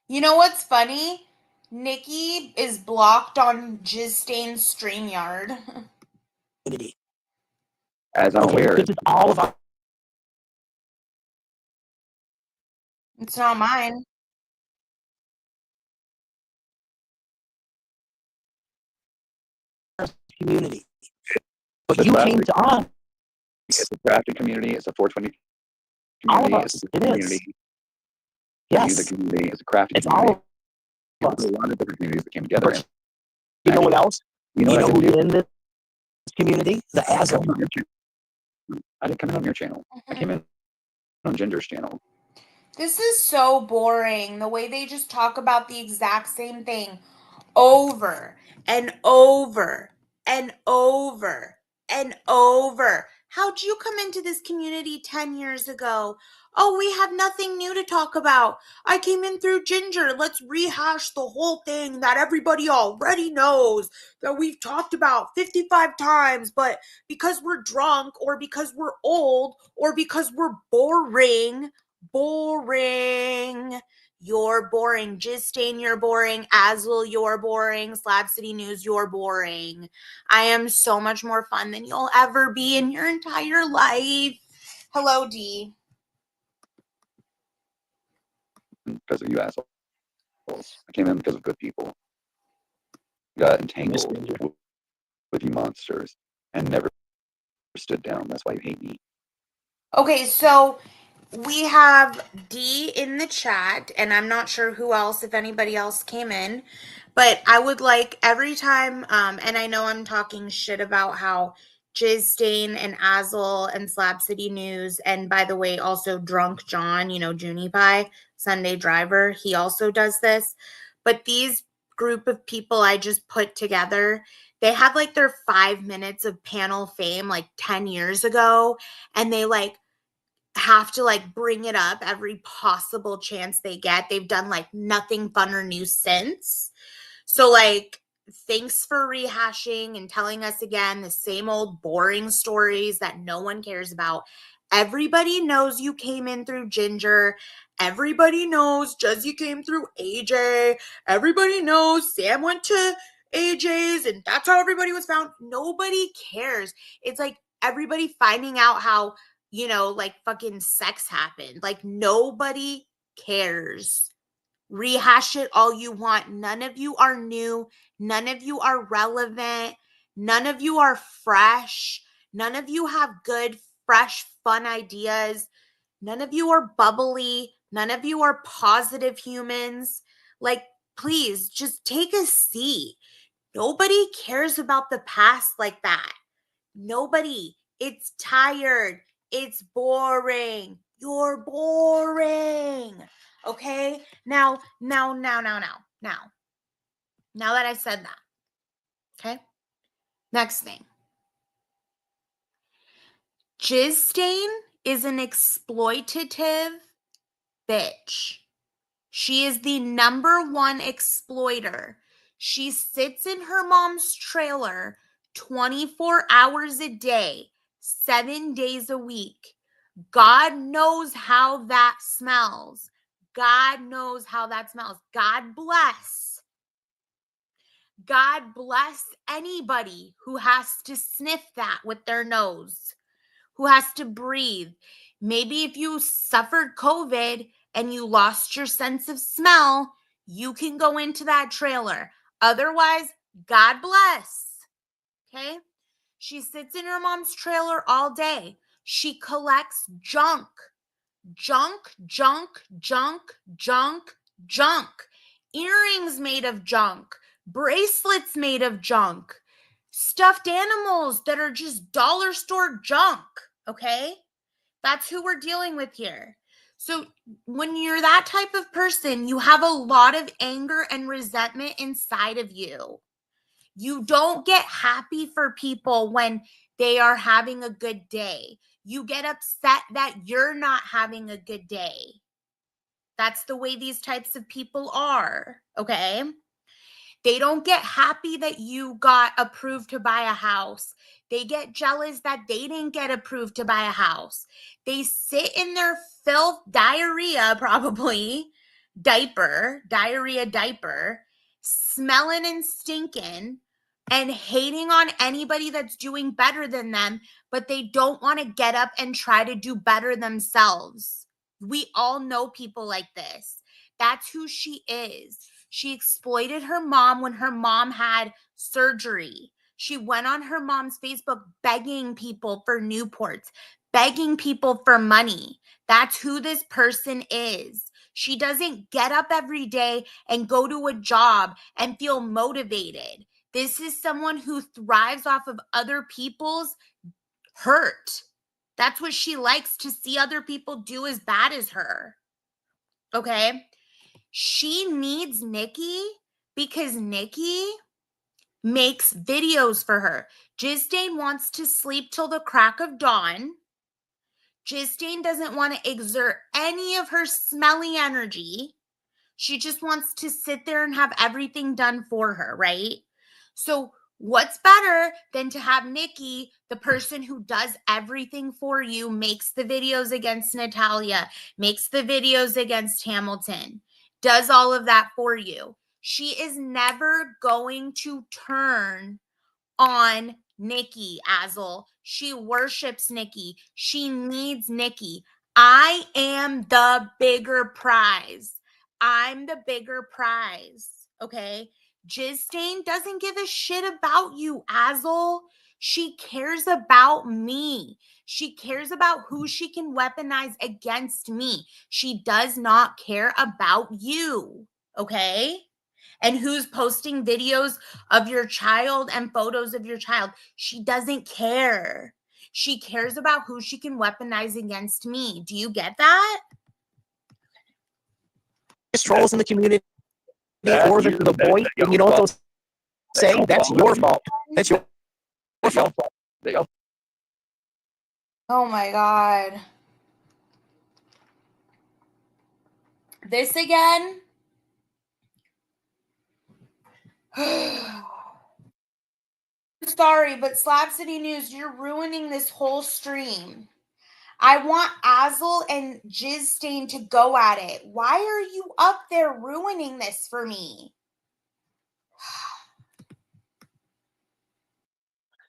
You know what's funny? Nikki is blocked on Jizzstain's StreamYard. As I'm aware. This is all of our It's not mine. community. But you came to us. It's a crafting community. It's a 420 All community. of us. It's a It community. is. Yes. The community is a crafting It's community. all of us. There's a lot of different communities that came together. But you know what else? You know who's what in this community? The Azel. I didn't come in on your channel. I came in on Ginger's channel. This is so boring. The way they just talk about the exact same thing over and over and over and over. How'd you come into this community 10 years ago? Oh, we have nothing new to talk about. I came in through Ginger. Let's rehash the whole thing that everybody already knows that we've talked about 55 times, but because we're drunk or because we're old or because we're boring, you're boring. Jizzstain, you're boring. Azel, you're boring. Slab City News, you're boring. I am so much more fun than you'll ever be in your entire life. Hello, D. Because of you assholes. I came in because of good people. Got entangled with you monsters and never stood down. That's why you hate me. Okay, so we have D in the chat, and I'm not sure who else, if anybody else came in, but I would like every time, and I know I'm talking shit about how Jizzstain and Azel and Slab City News, and by the way, also Drunk John, Junie Pie, Sunday Driver, he also does this. But these group of people I just put together, they had like their 5 minutes of panel fame like 10 years ago, and they like have to like bring it up every possible chance they get. They've done like nothing fun or new since. So like, thanks for rehashing and telling us again the same old boring stories that no one cares about. Everybody knows you came in through Ginger. Everybody knows Juzzy came through AJ. Everybody knows Sam went to AJ's and that's how everybody was found. Nobody cares. It's like everybody finding out how, like fucking sex happened. Like nobody cares. Rehash it all you want. None of you are new. None of you are relevant. None of you are fresh. None of you have good, fresh, fun ideas. None of you are bubbly. None of you are positive humans. Like, please just take a seat. Nobody cares about the past like that. Nobody. It's tired. It's boring. You're boring. Okay? Now that I said that. Okay? Next thing. Jizz Stain is an exploitative bitch. She is the #1 exploiter. She sits in her mom's trailer 24 hours a day, 7 days a week. God knows how that smells. God knows how that smells. God bless. God bless anybody who has to sniff that with their nose, who has to breathe. Maybe if you suffered COVID and you lost your sense of smell, you can go into that trailer. Otherwise, God bless. Okay? She sits in her mom's trailer all day. She collects junk. Junk, junk, junk, junk, junk. Earrings made of junk. Bracelets made of junk. Stuffed animals that are just dollar store junk. Okay? That's who we're dealing with here. So when you're that type of person, you have a lot of anger and resentment inside of you. You don't get happy for people when they are having a good day. You get upset that you're not having a good day. That's the way these types of people are, okay? They don't get happy that you got approved to buy a house. They get jealous that they didn't get approved to buy a house. They sit in their filth, diarrhea diaper, smelling and stinking and hating on anybody that's doing better than them, but they don't want to get up and try to do better themselves. We all know people like this. That's who she is. She exploited her mom when her mom had surgery. She went on her mom's Facebook begging people for Newports, begging people for money. That's who this person is. She doesn't get up every day and go to a job and feel motivated. This is someone who thrives off of other people's hurt. That's what she likes, to see other people do as bad as her. Okay? She needs Nikki because Nikki makes videos for her. Jizz Stain wants to sleep till the crack of dawn. Jizz Stain doesn't want to exert any of her smelly energy. She just wants to sit there and have everything done for her, right? So what's better than to have Nikki, the person who does everything for you, makes the videos against Natalia, makes the videos against Hamilton, does all of that for you. She is never going to turn on Nikki, Azul. She worships Nikki. She needs Nikki. I am the bigger prize. I'm the bigger prize, okay? Jizz Stain doesn't give a shit about you, Azul. She cares about me. She cares about who she can weaponize against me. She does not care about you, okay? And who's posting videos of your child and photos of your child. She doesn't care. She cares about who she can weaponize against me. Do you get that? Trolls in the community or the boy, and you know what those say? That's your fault. That's your fault. Oh my God. This again? Sorry, but Slab City News, you're ruining this whole stream. I want Azul and Jizz Stain to go at it. Why are you up there ruining this for me?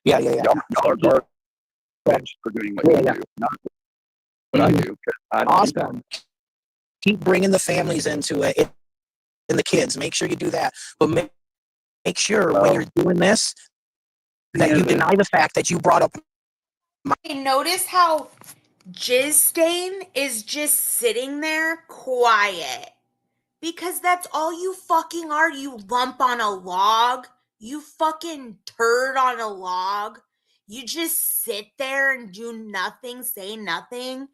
Y'all are garbage for doing what you do, not what I do. Awesome. Keep bringing the families into it. the kids. Make sure you do that. But make sure when you're doing this that you deny the fact that you brought up. Notice how Jizz Stain is just sitting there quiet. Because that's all you fucking are, you lump on a log. You fucking turd on a log. You just sit there and do nothing, say nothing.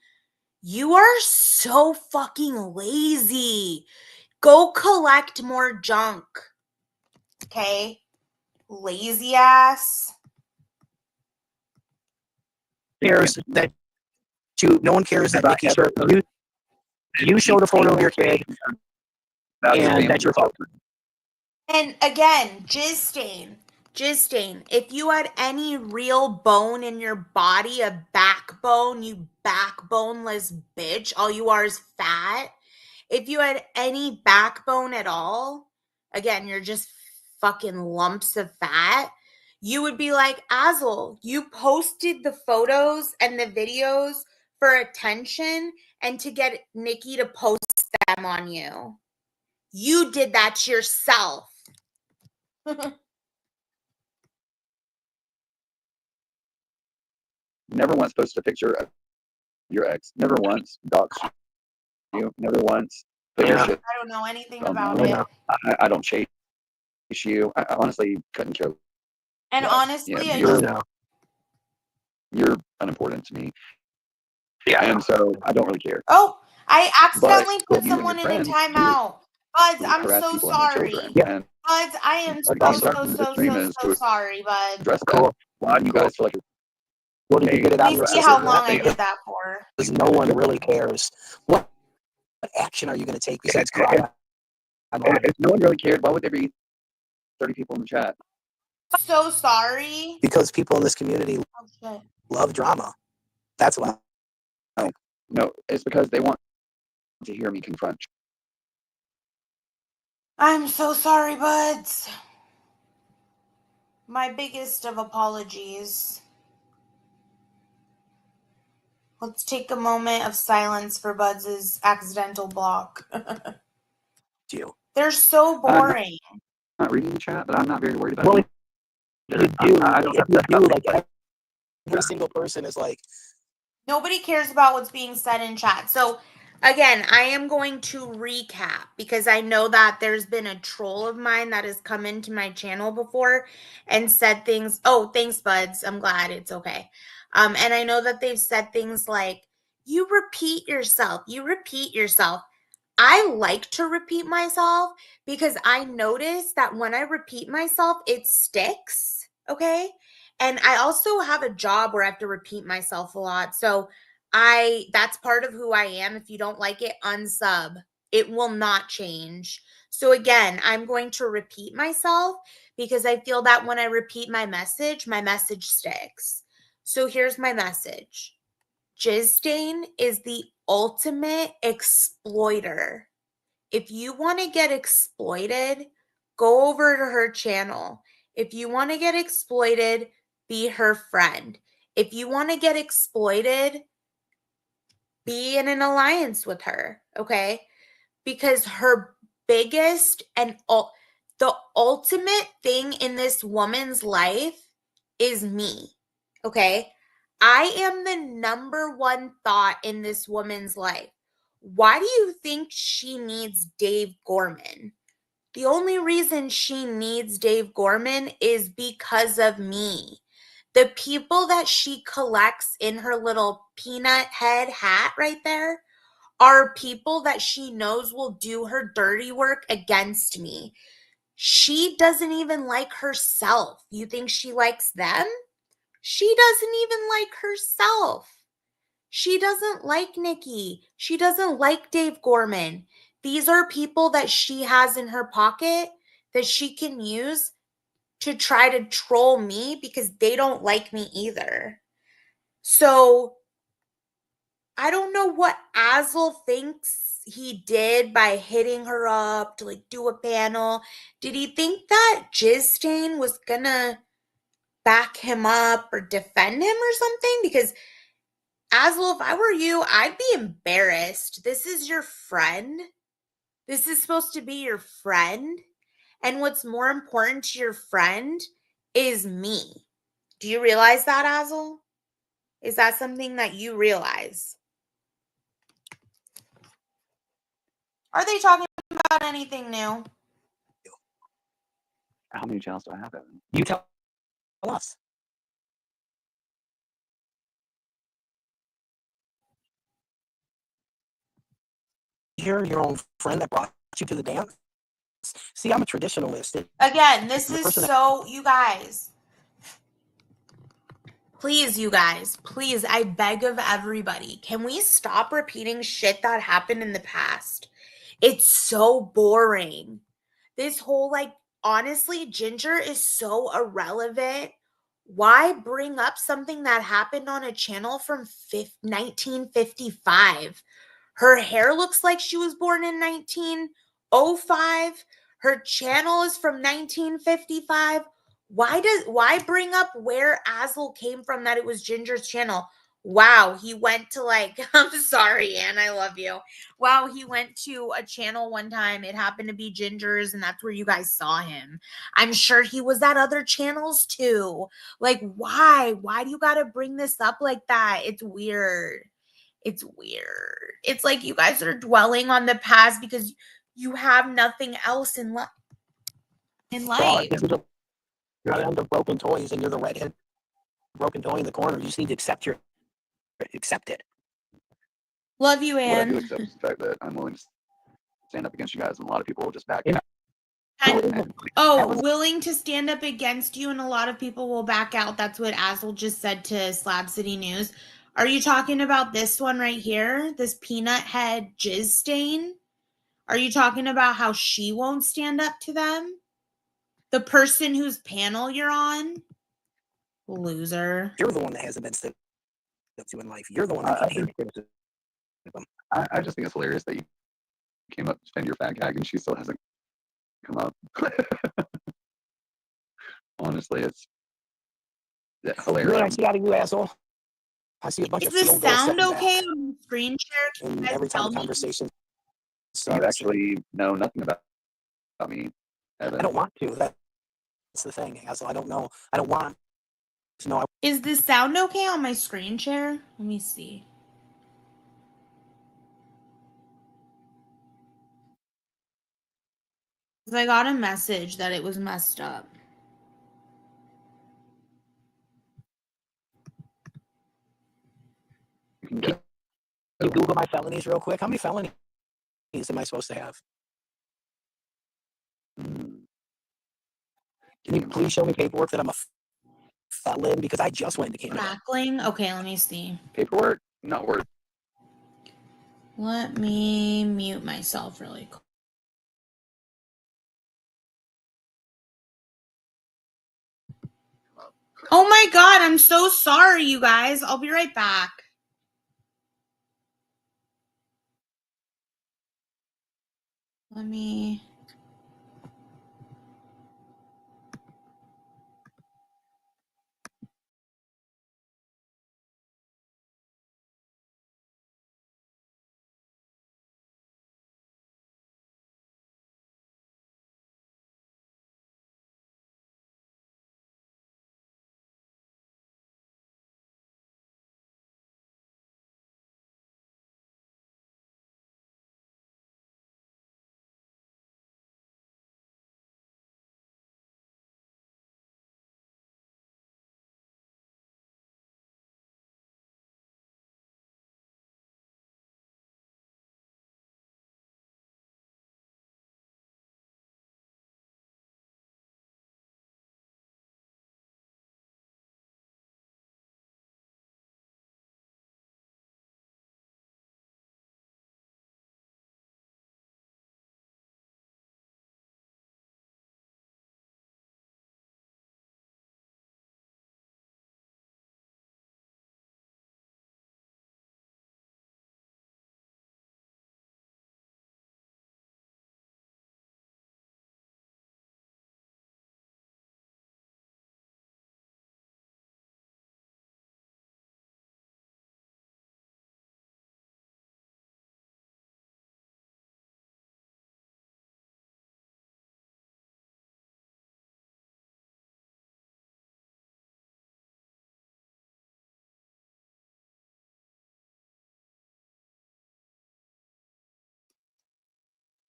You are so fucking lazy. Go collect more junk. Okay? Lazy ass. Cares that no one cares that Nikki showed you showed a photo of your kid and that you're fucked. And again, Jizz Stain, if you had any real bone in your body, a backbone, you backboneless bitch, all you are is fat. If you had any backbone at all, again, you're just fucking lumps of fat, you would be like, Azel, you posted the photos and the videos for attention and to get Nikki to post them on you. You did that to yourself. Never once posted a picture of your ex. Never once doxed you. Never once put your shit. I don't know anything online. about it. I don't chase you. I honestly couldn't care. And less. honestly, You're unimportant to me. Yeah. And so I don't really care. oh, I accidentally But put you and someone your in a friends timeout. Buds, who I'm harass so people and their sorry. children. Yeah. And Buds, I am like the stream is so to sorry, Buds. address that. Cool. Why do you guys feel like What did you get it Let out me of your see system? how long I did that for. Because no one really cares. What action are you going to take besides cry? if no one really cared, why would there be 30 people in the chat? So sorry. Because people in this community Oh, shit. love drama. That's why. No, it's because they want to hear me confront. I'm so sorry, Buds. My biggest of apologies. Let's take a moment of silence for Buds' accidental block. You. They're so boring. I'm not reading the chat, but I'm not very worried about Well, it. if you do, I don't if have you to do, about like every single person is like, Nobody cares about what's being said in chat. So again, I am going to recap because I know that there's been a troll of mine that has come into my channel before and said things. Oh, thanks, Buds. I'm glad it's okay. And I know that they've said things like, you repeat yourself. You repeat yourself. I like to repeat myself because I notice that when I repeat myself, it sticks. Okay. And I also have a job where I have to repeat myself a lot. So that's part of who I am. If you don't like it, unsub. It will not change. So again, I'm going to repeat myself because I feel that when I repeat my message sticks. So here's my message. Jizz Stain is the ultimate exploiter. If you want to get exploited, go over to her channel. If you want to get exploited, be her friend. If you want to get exploited, be in an alliance with her, okay? Because her biggest and the ultimate thing in this woman's life is me, okay? I am the number one thought in this woman's life. Why do you think she needs Dave Gorman? The only reason she needs Dave Gorman is because of me. The people that she collects in her little peanut head hat right there are people that she knows will do her dirty work against me. She doesn't even like herself. You think she likes them? She doesn't even like herself. She doesn't like Nikki. She doesn't like Dave Gorman. These are people that she has in her pocket that she can use to try to troll me because they don't like me either. So I don't know what Azel thinks he did by hitting her up to like do a panel. Did he think that Jizz Stain was gonna back him up or defend him or something? Because Azel, if I were you, I'd be embarrassed. This is your friend. This is supposed to be your friend. And what's more important to your friend is me. Do you realize that, Azel? Is that something that you realize? Are they talking about anything new? How many channels do I have, Evan? You tell us. You're your own friend that brought you to the dance. See, I'm a traditionalist. Again, this The is person that- so, you guys. Please, you guys, please, I beg of everybody, can we stop repeating shit that happened in the past? It's so boring. This whole, like, honestly, Ginger is so irrelevant. Why bring up something that happened on a channel from 1955? Her hair looks like she was born in 1905. Her channel is from 1955. Why bring up where Azel came from, that it was Ginger's channel? Wow, he went to, like, I'm sorry, Anne, I love you. Wow, he went to a channel one time. It happened to be Ginger's, and that's where you guys saw him. I'm sure he was at other channels too. Like, why? Why do you got to bring this up like that? It's weird. It's weird. It's like you guys are dwelling on the past because you have nothing else in life. Well, I guess you're the end of broken toys, and you're the redhead broken toy in the corner. You just need to accept it. Love you, What I do Anne. accept is the fact that I'm willing to stand up against you guys, and a lot of people will just back Yeah. out. Willing to stand up against you, and a lot of people will back out. That's what Azel just said to Slab City News. Are you talking about this one right here? This peanut head jizz stain? Are you talking about how she won't stand up to them? The person whose panel you're on? Loser. You're the one that hasn't been stood up to in life. You're the one that can criticism. I just think it's hilarious that you came up to defend your fat gag and she still hasn't come up. Honestly, it's hilarious. What I see out of you, asshole. I see a bunch Is of this field goals sound stepping okay back. on the screen share? Can you And guys every time tell the me? conversation You starts, actually know nothing about me, Evan. I don't want to. That's the thing, asshole. I don't know. I don't want to know. Is this sound okay on my screen share? Let me see. Because I got a message that it was messed up. You can Can go. you Google my felonies real quick? How many felonies am I supposed to have? Mm, Can you please show me paperwork that I'm a felon? Because I just went to Canada. Crackling? Okay, let me see. paperwork, not worth. Let me mute myself really quick. Oh my god, I'm so sorry, you guys. I'll be right back. Let me...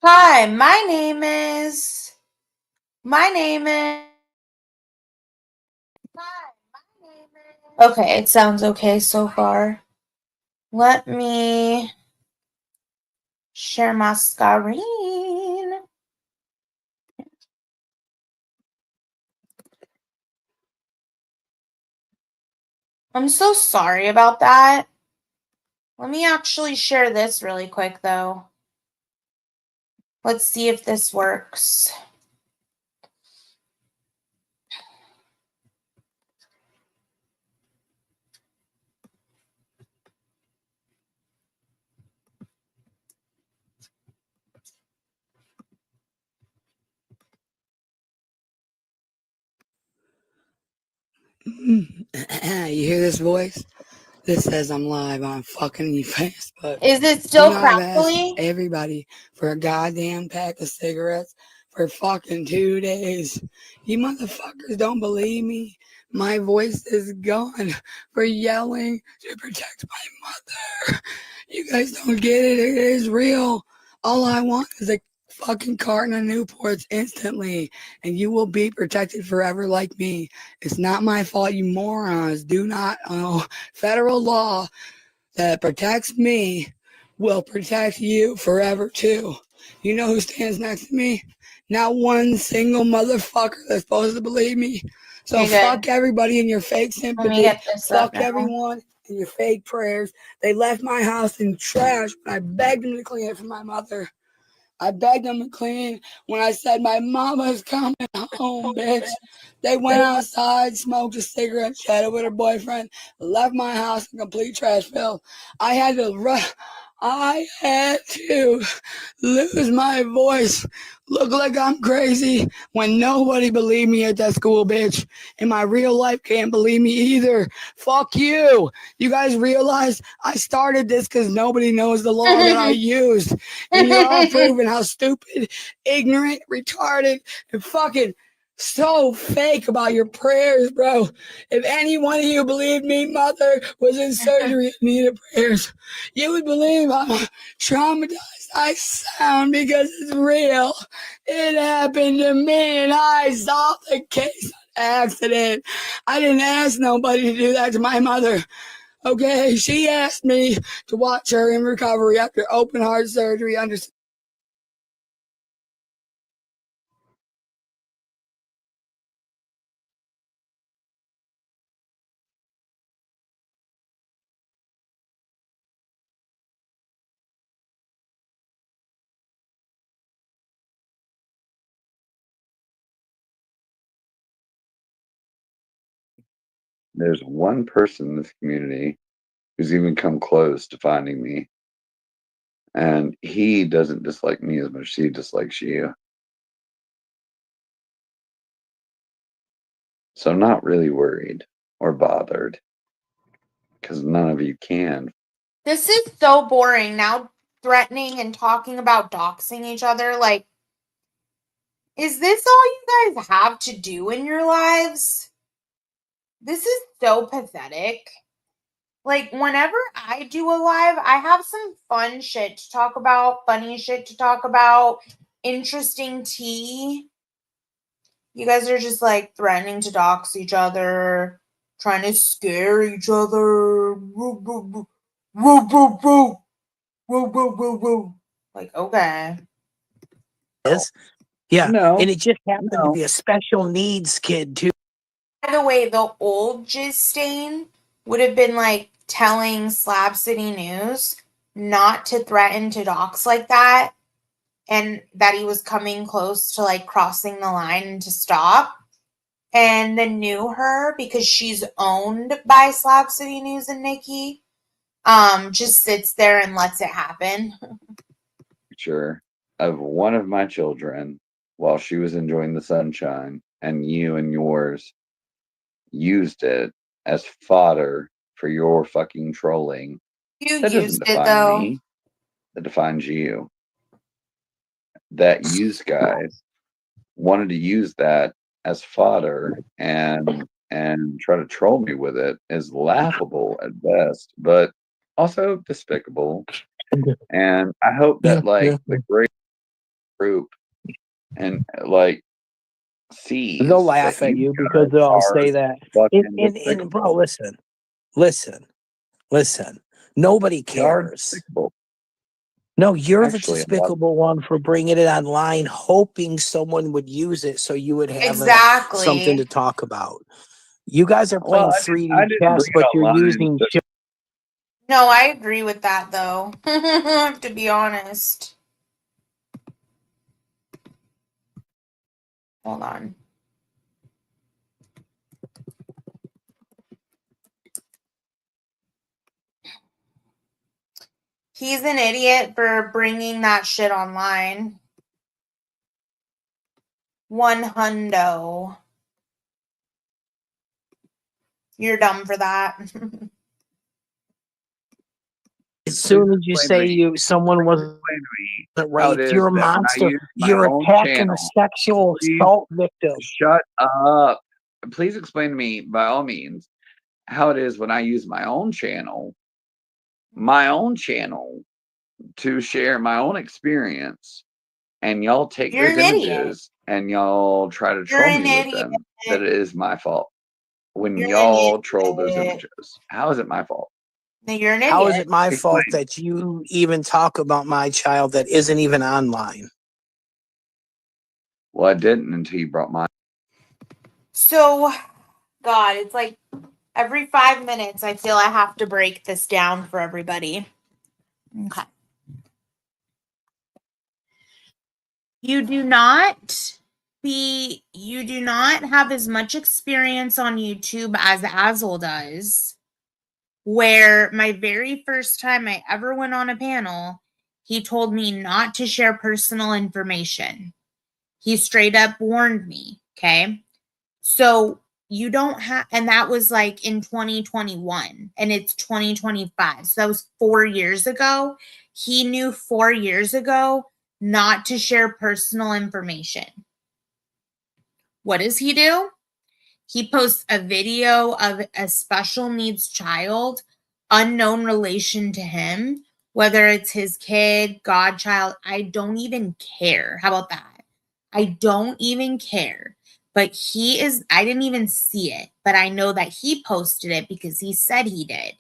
Hi, my name is. My name is. Okay, it sounds okay so far. Let me share my screen. I'm so sorry about that. Let me actually share this really quick though. Let's see if this works. You hear this voice? This says I'm live on fucking Facebook. Is it You still know, I've asked crackly? everybody for a goddamn pack of cigarettes for fucking 2 days. You motherfuckers don't believe me? My voice is gone for yelling to protect my mother. You guys don't get it. It is real. All I want is a fucking carton of Newports instantly, and you will be protected forever like me. It's not my fault, you morons. Do not know federal law that protects me will protect you forever too. You know who stands next to me? Not one single motherfucker that's supposed to believe me. So Okay, good. fuck everybody in your fake Let me sympathy. get this up Fuck now. everyone in your fake prayers. They left my house in trash when I begged them to clean it for my mother. I begged them to clean when I said my mama's coming home, bitch. They went outside, smoked a cigarette, chatted with her boyfriend, left my house in complete trash fill. I had to lose my voice, look like I'm crazy when nobody believed me at that school, bitch. And my real life can't believe me either. Fuck you. You guys realize I started this because nobody knows the law that I used. And you're all proving how stupid, ignorant, retarded, and fucking so fake about your prayers, bro. If any one of you believed me, mother was in surgery and needed prayers, you would believe how traumatized I sound because it's real. It happened to me and I solved the case on accident. I didn't ask nobody to do that to my mother. Okay, she asked me to watch her in recovery after open heart surgery under. There's one person in this community who's even come close to finding me, and he doesn't dislike me as much as he dislikes you. So I'm not really worried or bothered because none of you can. This is so boring now, threatening and talking about doxing each other. Like, is this all you guys have to do in your lives? This is so pathetic. Like, whenever I do a live, I have some fun shit to talk about, funny shit to talk about, interesting tea. You guys are just like threatening to dox each other, trying to scare each other. Woo, woo, woo. Woo, woo, woo. Woo, woo, woo, woo. Like, okay. Is yeah, No, and it just happened to no. be a special needs kid too. By the way, the old Jizz Stain would have been like telling Slab City News not to threaten to dox like that and that he was coming close to like crossing the line and to stop. And the new her, because she's owned by Slab City News and Nikki, just sits there and lets it happen. Picture of one of my children while she was enjoying the sunshine, and you and yours used it as fodder for your fucking trolling. You That doesn't used it define though. me. That defines you. That use guys wanted to use that as fodder and try to troll me with it is laughable at best, but also despicable. And I hope Yeah, that like yeah. the great group and like sees They'll that laugh at you guys because they'll are say that. fucking And bro, despicable. listen. Nobody You are cares. despicable. No, you're the Actually, a lot. despicable one for bringing it online, hoping someone would use it so you would have something Exactly. to talk about. You guys are Well, playing I 3D didn't chess, bring it but you're online. using So No, I agree with that though. To be honest. Hold on. He's an idiot for bringing that shit online. 100. You're dumb for that. as soon as you explain say to me, someone wasn't explain to me how it raped, is you're a that when I monster. use my You're own attacking a channel, sexual please assault victim. shut up. Please explain to me, by all means, how it is when I use my own channel to share my own experience, and y'all take You're those an idiot. images and y'all try to You're troll an me with idiot. them, that it is my fault. When You're an y'all troll those idiot. images, how is it my fault? You're an How is idiot. it my fault Explain. that you even talk about my child that isn't even online? Well, I didn't until you brought mine. So, God, it's like every 5 minutes I feel I have to break this down for everybody. Okay. You do not have as much experience on YouTube as Azel does, where my very first time I ever went on a panel, he told me not to share personal information. He straight up warned me, okay? So you don't have, and that was like in 2021, and it's 2025. So that was 4 years ago. He knew 4 years ago not to share personal information. What does he do? He posts a video of a special needs child, unknown relation to him, whether it's his kid, godchild. I don't even care. How about that? I don't even care. But I didn't even see it, but I know that he posted it because he said he did.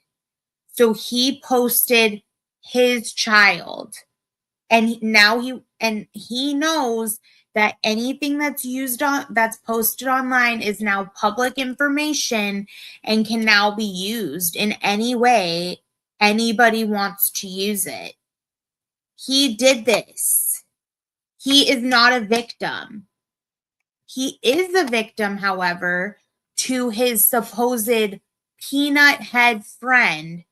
So he posted his child, and he knows that anything that's posted online is now public information and can now be used in any way anybody wants to use it. He did this. He is not a victim. He is a victim, however, to his supposed peanut head friend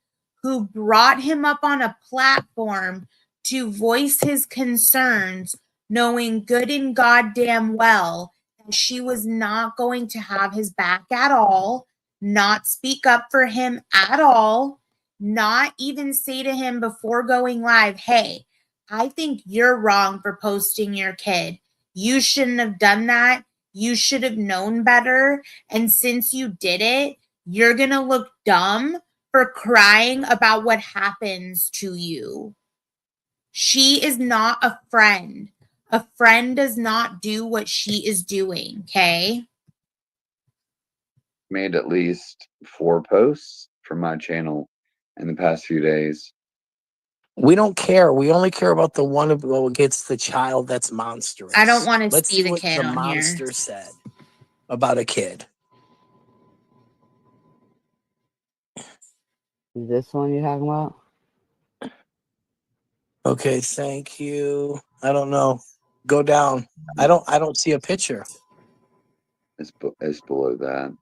who brought him up on a platform to voice his concerns, knowing good and goddamn well that she was not going to have his back at all, not speak up for him at all, not even say to him before going live, hey, I think you're wrong for posting your kid. You shouldn't have done that. You should have known better. And since you did it, you're going to look dumb for crying about what happens to you. She is not a friend. A friend does not do what she is doing, okay? Made at least 4 posts from my channel in the past few days. We don't care. We only care about the one who gets the child that's monstrous. I don't want to Let's see see the what kid the on monster here. said about a kid. Is this one you're talking about? Okay, thank you. I don't know. Go down. I don't see a picture. It's below that.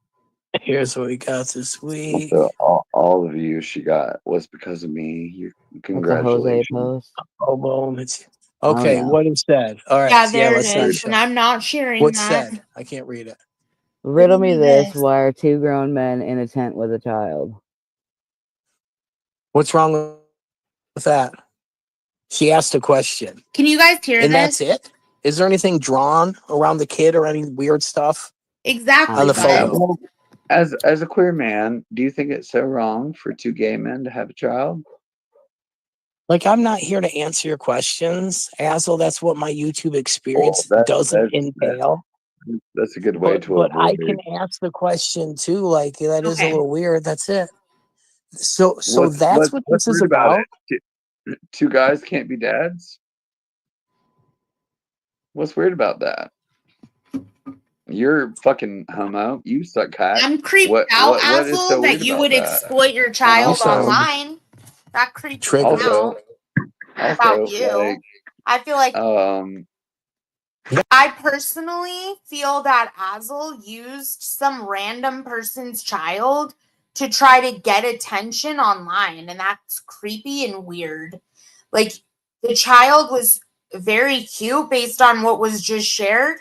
Here's what we got this week. So all the views she got was because of me. That's a Jose Congratulations. post. Oh, boom. Okay, yeah. what it said. All right. Yeah, there it let's not is. show. And I'm not sharing What that. said? I can't read it. Riddle me this. this. Why are 2 grown men in a tent with a child? What's wrong with that? She asked a question. Can you guys hear And this? that's it? Is there anything drawn around the kid or any weird stuff? Exactly. On the but- photo. Well, as a queer man, do you think it's so wrong for 2 gay men to have a child? Like, I'm not here to answer your questions, Azel. That's what my YouTube experience Well, doesn't entail. that's a good way to But I avoid. can ask the question too. Like, that is a Okay. little weird. That's it. So What's that's what this is weird about about. it? Two guys can't be dads. What's weird about that? You're fucking homo. You suck cock. I'm creeped What out, what is so Azel, weird that you about would that? exploit your And child also- online. That creeps me Triggered. out about also you. like I feel like I personally feel that Azel used some random person's child to try to get attention online, and that's creepy and weird. Like, the child was very cute based on what was just shared,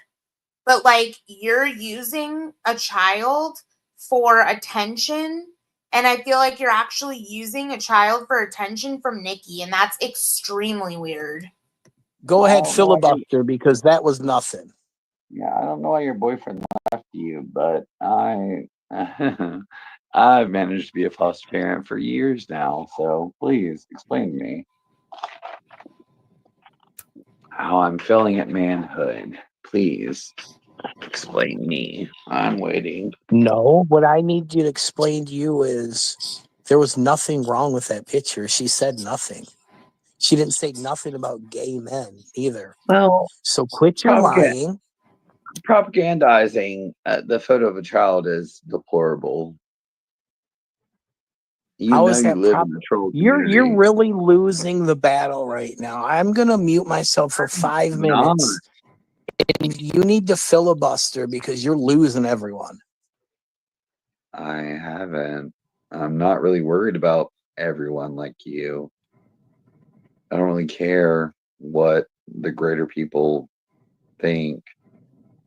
but like, you're using a child for attention, and I feel like you're actually using a child for attention from Nikki, and that's extremely weird. Go ahead, Oh, no, filibuster, because that was nothing. yeah, I don't know why your boyfriend left you, but I've managed to be a foster parent for years now, so please explain to me how I'm failing at manhood. Please explain me. I'm waiting. No, what I need you to explain to you is there was nothing wrong with that picture. She said nothing. She didn't say nothing about gay men either. Well, So quit your lying. propagandizing the photo of a child is deplorable. You How know is you that live in the troll You're community. really losing the battle right now. I'm gonna mute myself for 5 minutes. And you need to filibuster because you're losing everyone. I haven't. I'm not really worried about everyone like you. I don't really care what the greater people think.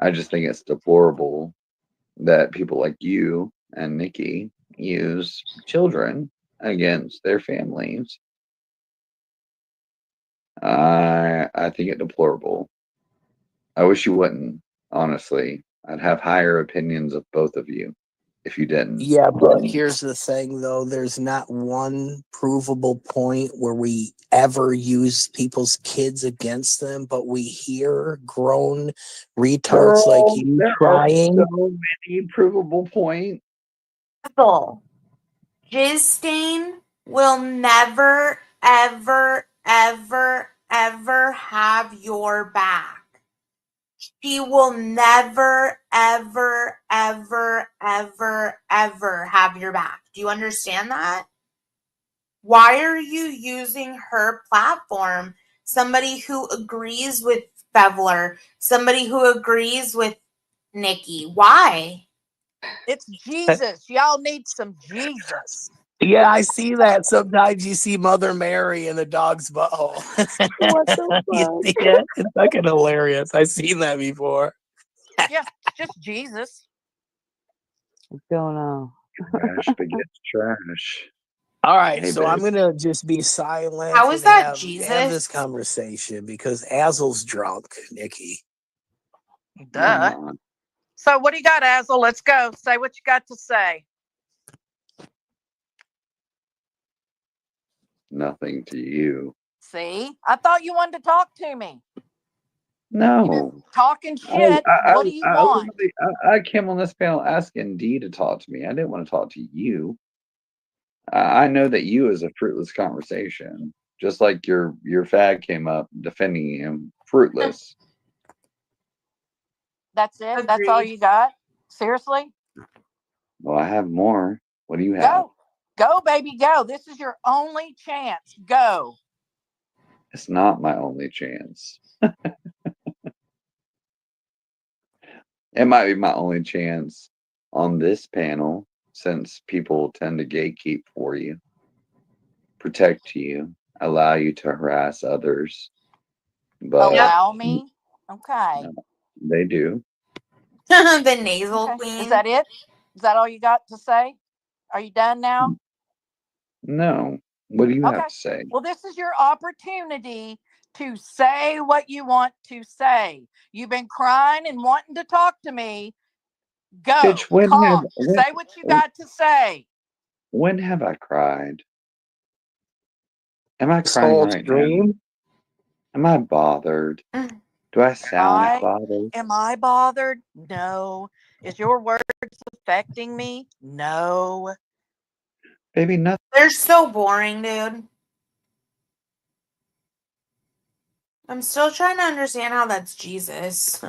I just think it's deplorable that people like you and Nikki use children against their families. I think it deplorable. I wish you wouldn't, honestly. I'd have higher opinions of both of you if you didn't. Yeah, but here's the thing though, there's not one provable point where we ever use people's kids against them, but we hear grown retards like you there trying. are so many provable points. Jizz Stain will never, ever, ever, ever have your back. She will never, ever, ever, ever, ever have your back. Do you understand that? Why are you using her platform? Somebody who agrees with Bevler, somebody who agrees with Nikki. Why? It's Jesus. Y'all need some Jesus. Yeah, I see that. Sometimes you see Mother Mary in the dog's butthole. What the You fuck? see it? It's fucking hilarious. I've seen that before. Yeah, just Jesus. What's going on? Trash begets trash. All right, Hey, so I'm babe. gonna just be silent. How is and that have Jesus? this conversation because Azel's drunk, Nikki. Duh. So what do you got, Azel? Let's go. Say what you got to say. Nothing to you. See? I thought you wanted to talk to me. No. Talking shit. What do you want? I came on this panel asking Dee to talk to me. I didn't want to talk to you. I know that you is a fruitless conversation. Just like your fag came up defending him. Fruitless. That's it? That's all Agreed. you got? Seriously? Well, I have more. What do you have? Go. Go, baby, go. This is your only chance. Go. It's not my only chance. It might be my only chance on this panel since people tend to gatekeep for you, protect you, allow you to harass others. But Allow me? Okay. they do. The nasal Okay. queen. Is that it? Is that all you got to say? Are you done now? No. What do you Okay. have to say? Well, this is your opportunity to say what you want to say. You've been crying and wanting to talk to me. Go. Bitch, Talk. Say what you got to say. when have I cried? Am I This crying whole right now? stream. Am I bothered? Mm. Do I sound bothered? Am I bothered? No. Is your words affecting me? No. Baby, nothing. They're so boring, dude. I'm still trying to understand how that's Jesus.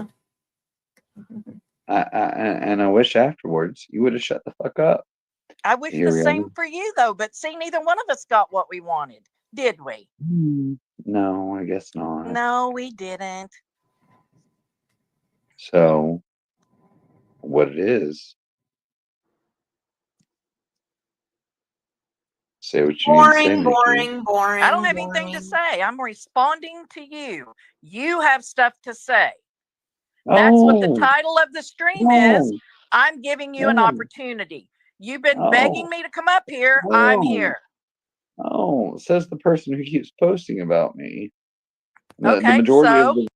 And I wish afterwards you would have shut the fuck up. I wish Here the we same are. for you, though. But see, neither one of us got what we wanted, did we? No, I guess not. No, we didn't. So, what it is, say what you need to say, Boring, Nikki. boring, boring. I don't have anything to say. I'm responding to you. You have stuff to say. That's what the Oh, title of the stream no, is. I'm giving you an no, opportunity. You've been oh, begging me to come up here. I'm no. here. Oh, says the person who keeps posting about me. The Okay, majority so of the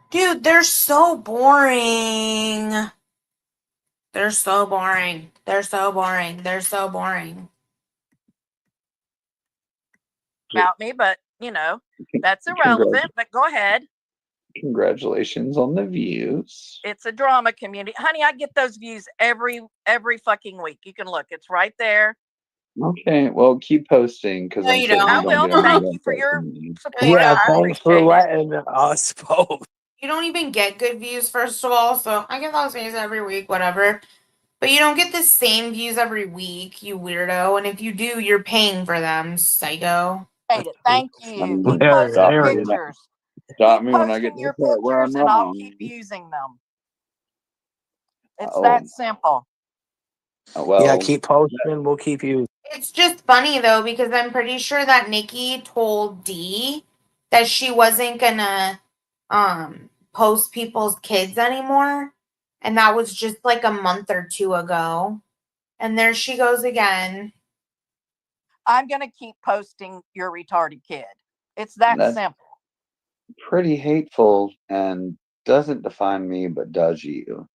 Dude, they're so boring. They're so boring. They're so boring. They're so boring. about me, but you know, that's irrelevant. But go ahead. congratulations on the views. It's a drama community. Honey, I get those views every fucking week. You can look. It's right there. Okay, well, keep posting because No, I'm you certain don't. I you will. don't get any Thank you for upset your from me. support. Yeah, I Thanks for appreciate it. letting us post. You don't even get good views, first of all. So I get those views every week, whatever. But you don't get the same views every week, you weirdo. And if you do, you're paying for them, psycho. Appreciate it. Thank you. I'm Keep gonna posting stop me when I, pictures. stop Keep me when I get posting to your the part where I'm pictures, and I'll wrong. keep using them. It's Oh, that simple. well, Yeah, keep posting. We'll keep you. It's just funny though, because I'm pretty sure that Nikki told Dee that she wasn't gonna post people's kids anymore. And that was just like a month or two ago. And there she goes again. I'm going to keep posting your retarded kid. It's that that's simple. pretty hateful and doesn't define me, but does you.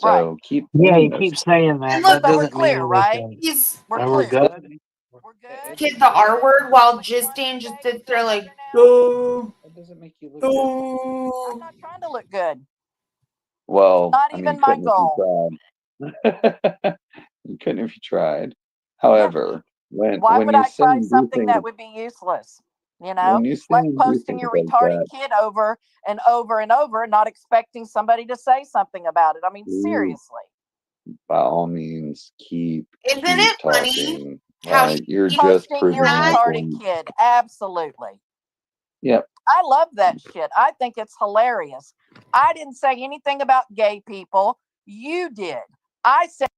Right. So keep Yeah, doing you this. keep saying that. And That look, But we're doesn't clear, mean right? anything. He's We're And we're clear. good. We're good. kid the R word while Justine just sits there like, oh, That doesn't make you look good. I'm oh. not trying to look good. Well, Not I mean, even you my couldn't goal. if you tried. You couldn't if you tried. However, Why when would you I say try and do something things, that would be useless? You know, when you it's say like and do posting things your like retarded that, kid over and over and over, not expecting somebody to say something about it. I mean, Ooh. seriously. by all means, keep Isn't it funny talking. how Like you're keeps just Posting proving your my retarded point. kid. Absolutely. Yep. I love that shit. I think it's hilarious. I didn't say anything about gay people. You did. I said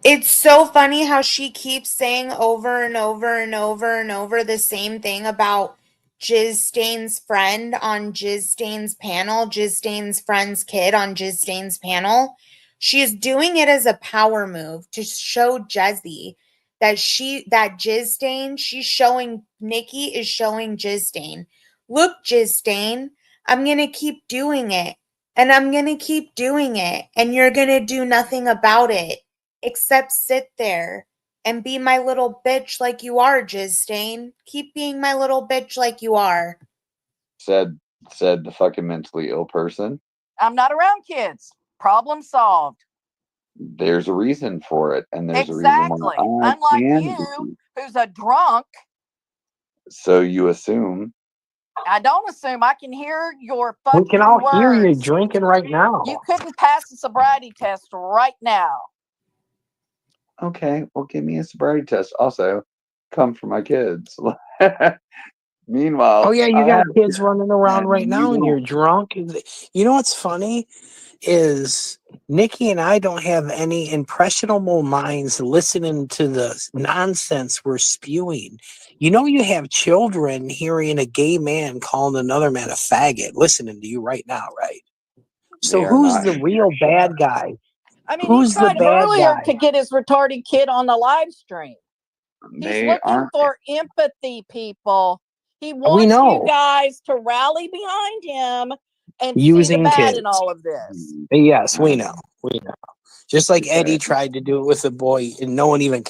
It's so funny how she keeps saying over and over and over and over the same thing about Jizz Stain's friend on Jizz Stain's panel, Jizz Stain's friend's kid on Jizz Stain's panel. She's doing it as a power move to show Jezzy that Jizz Stain, she's showing Nikki is showing Jizz Stain. Look, Jizz Stain, I'm gonna keep doing it. And I'm gonna keep doing it. And you're gonna do nothing about it. Except sit there and be my little bitch like you are, Jizz Stain. Keep being my little bitch like you are. Said the fucking mentally ill person. I'm not around kids. Problem solved. There's a reason for it, and there's Exactly. a reason why I Unlike can you, who's a drunk. So you assume. I don't assume. I can hear your We fucking can all hear you words. drinking right now. You couldn't pass the sobriety test right now. Okay, well, give me a sobriety test. Also, come for my kids. Meanwhile, Oh yeah, you I got have kids running around right you now, and you're won't. drunk. You know what's funny is Nikki and I don't have any impressionable minds listening to the nonsense we're spewing. You know, you have children hearing a gay man calling another man a faggot, listening to you right now, right? So They are who's not. the real bad guy? I mean, Who's he the tried bad earlier guy? to get his retarded kid on the live stream. He's They looking aren't. for empathy, people. He We wants you know. guys to rally behind him and see the Using bad kids. in all of this. Yes, we know. We know. Just like Eddie Okay. tried to do it with the boy, and no one even.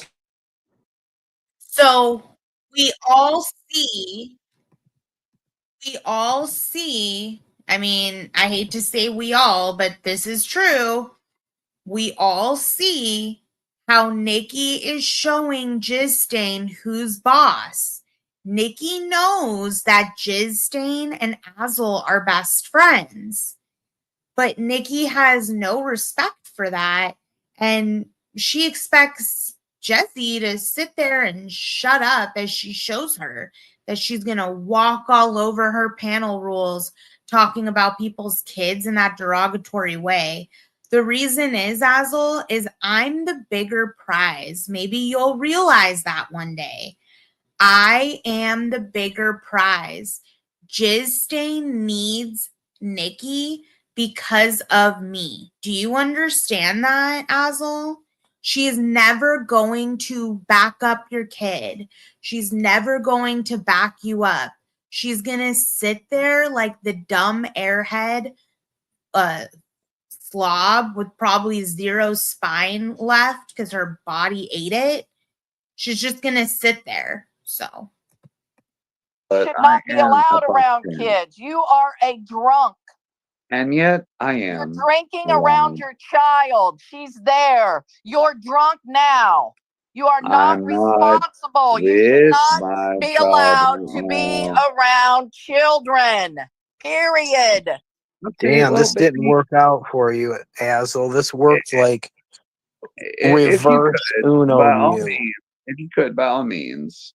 So we all see, we all see, I mean, I hate to say we all, but this is true. We all see how Nikki is showing Jizstain who's boss. Nikki knows that Jizstain and Azel are best friends, but Nikki has no respect for that. And she expects Jessie to sit there and shut up as she shows her that she's going to walk all over her panel rules talking about people's kids in that derogatory way. The reason is, Azel, is I'm the bigger prize. Maybe you'll realize that one day. I am the bigger prize. Jizstain needs Nikki because of me. Do you understand that, Azel? She is never going to back up your kid. She's never going to back you up. She's going to sit there like the dumb airhead slob with probably zero spine left because her body ate it. She's just going to sit there. So. But Should not I be am a allowed foster around parent. kids. You are a drunk. And yet I You're am. drinking Wow. around your child. She's there. You're drunk now. You are not I'm not responsible. You should with not my be child allowed right to be now. around children. Period. Okay, Damn, well, this didn't baby, work out for you, Azel. This worked like if you reverse could, Uno by all you. means, if you could, by all means,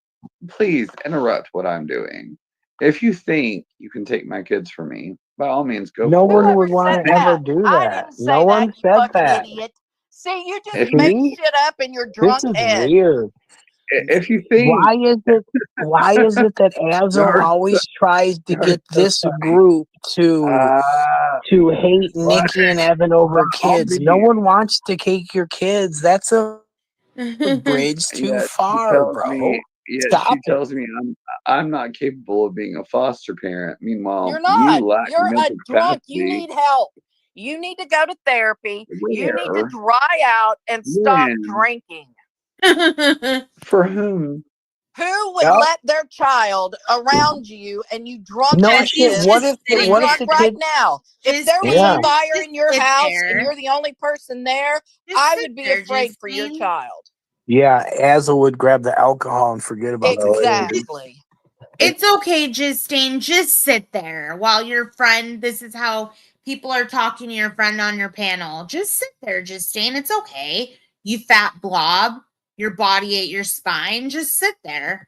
please interrupt what I'm doing. If you think you can take my kids from me, by all means, go No for one it. would Whoever want said to ever that? do I that. didn't No say that, one you said fucking that. idiot. See, you just If you make See? shit up in your This drunk is head. weird. if you think Why is it that Azel Dark always tries to dark get this side, group to hate well, Nikki and Evan over I'll kids? be No one wants to take your kids. That's a bridge too yet she far, tells bro. me yet Stop she it. tells me I'm not capable of being a foster parent. Meanwhile, You're not. you lack You're a mental drunk. You capacity. need help. You need to go to therapy. You need to Where? dry out and stop When? drinking. For whom? Who would Yep. let their child around you and you drunk No as shit. this? What if You're what if drunk the right kid? now. If Just there was Yeah. a fire just in your sit house there. and you're the only person there, Just I sit would be there, afraid for your Justine. child. Yeah, Azel would grab the alcohol and forget about the kid. Exactly. It's okay, Justine. Just sit there while your friend, this is how people are talking to your friend on your panel. Just sit there, Justine. It's okay. You fat blob. Your body ate your spine. Just sit there.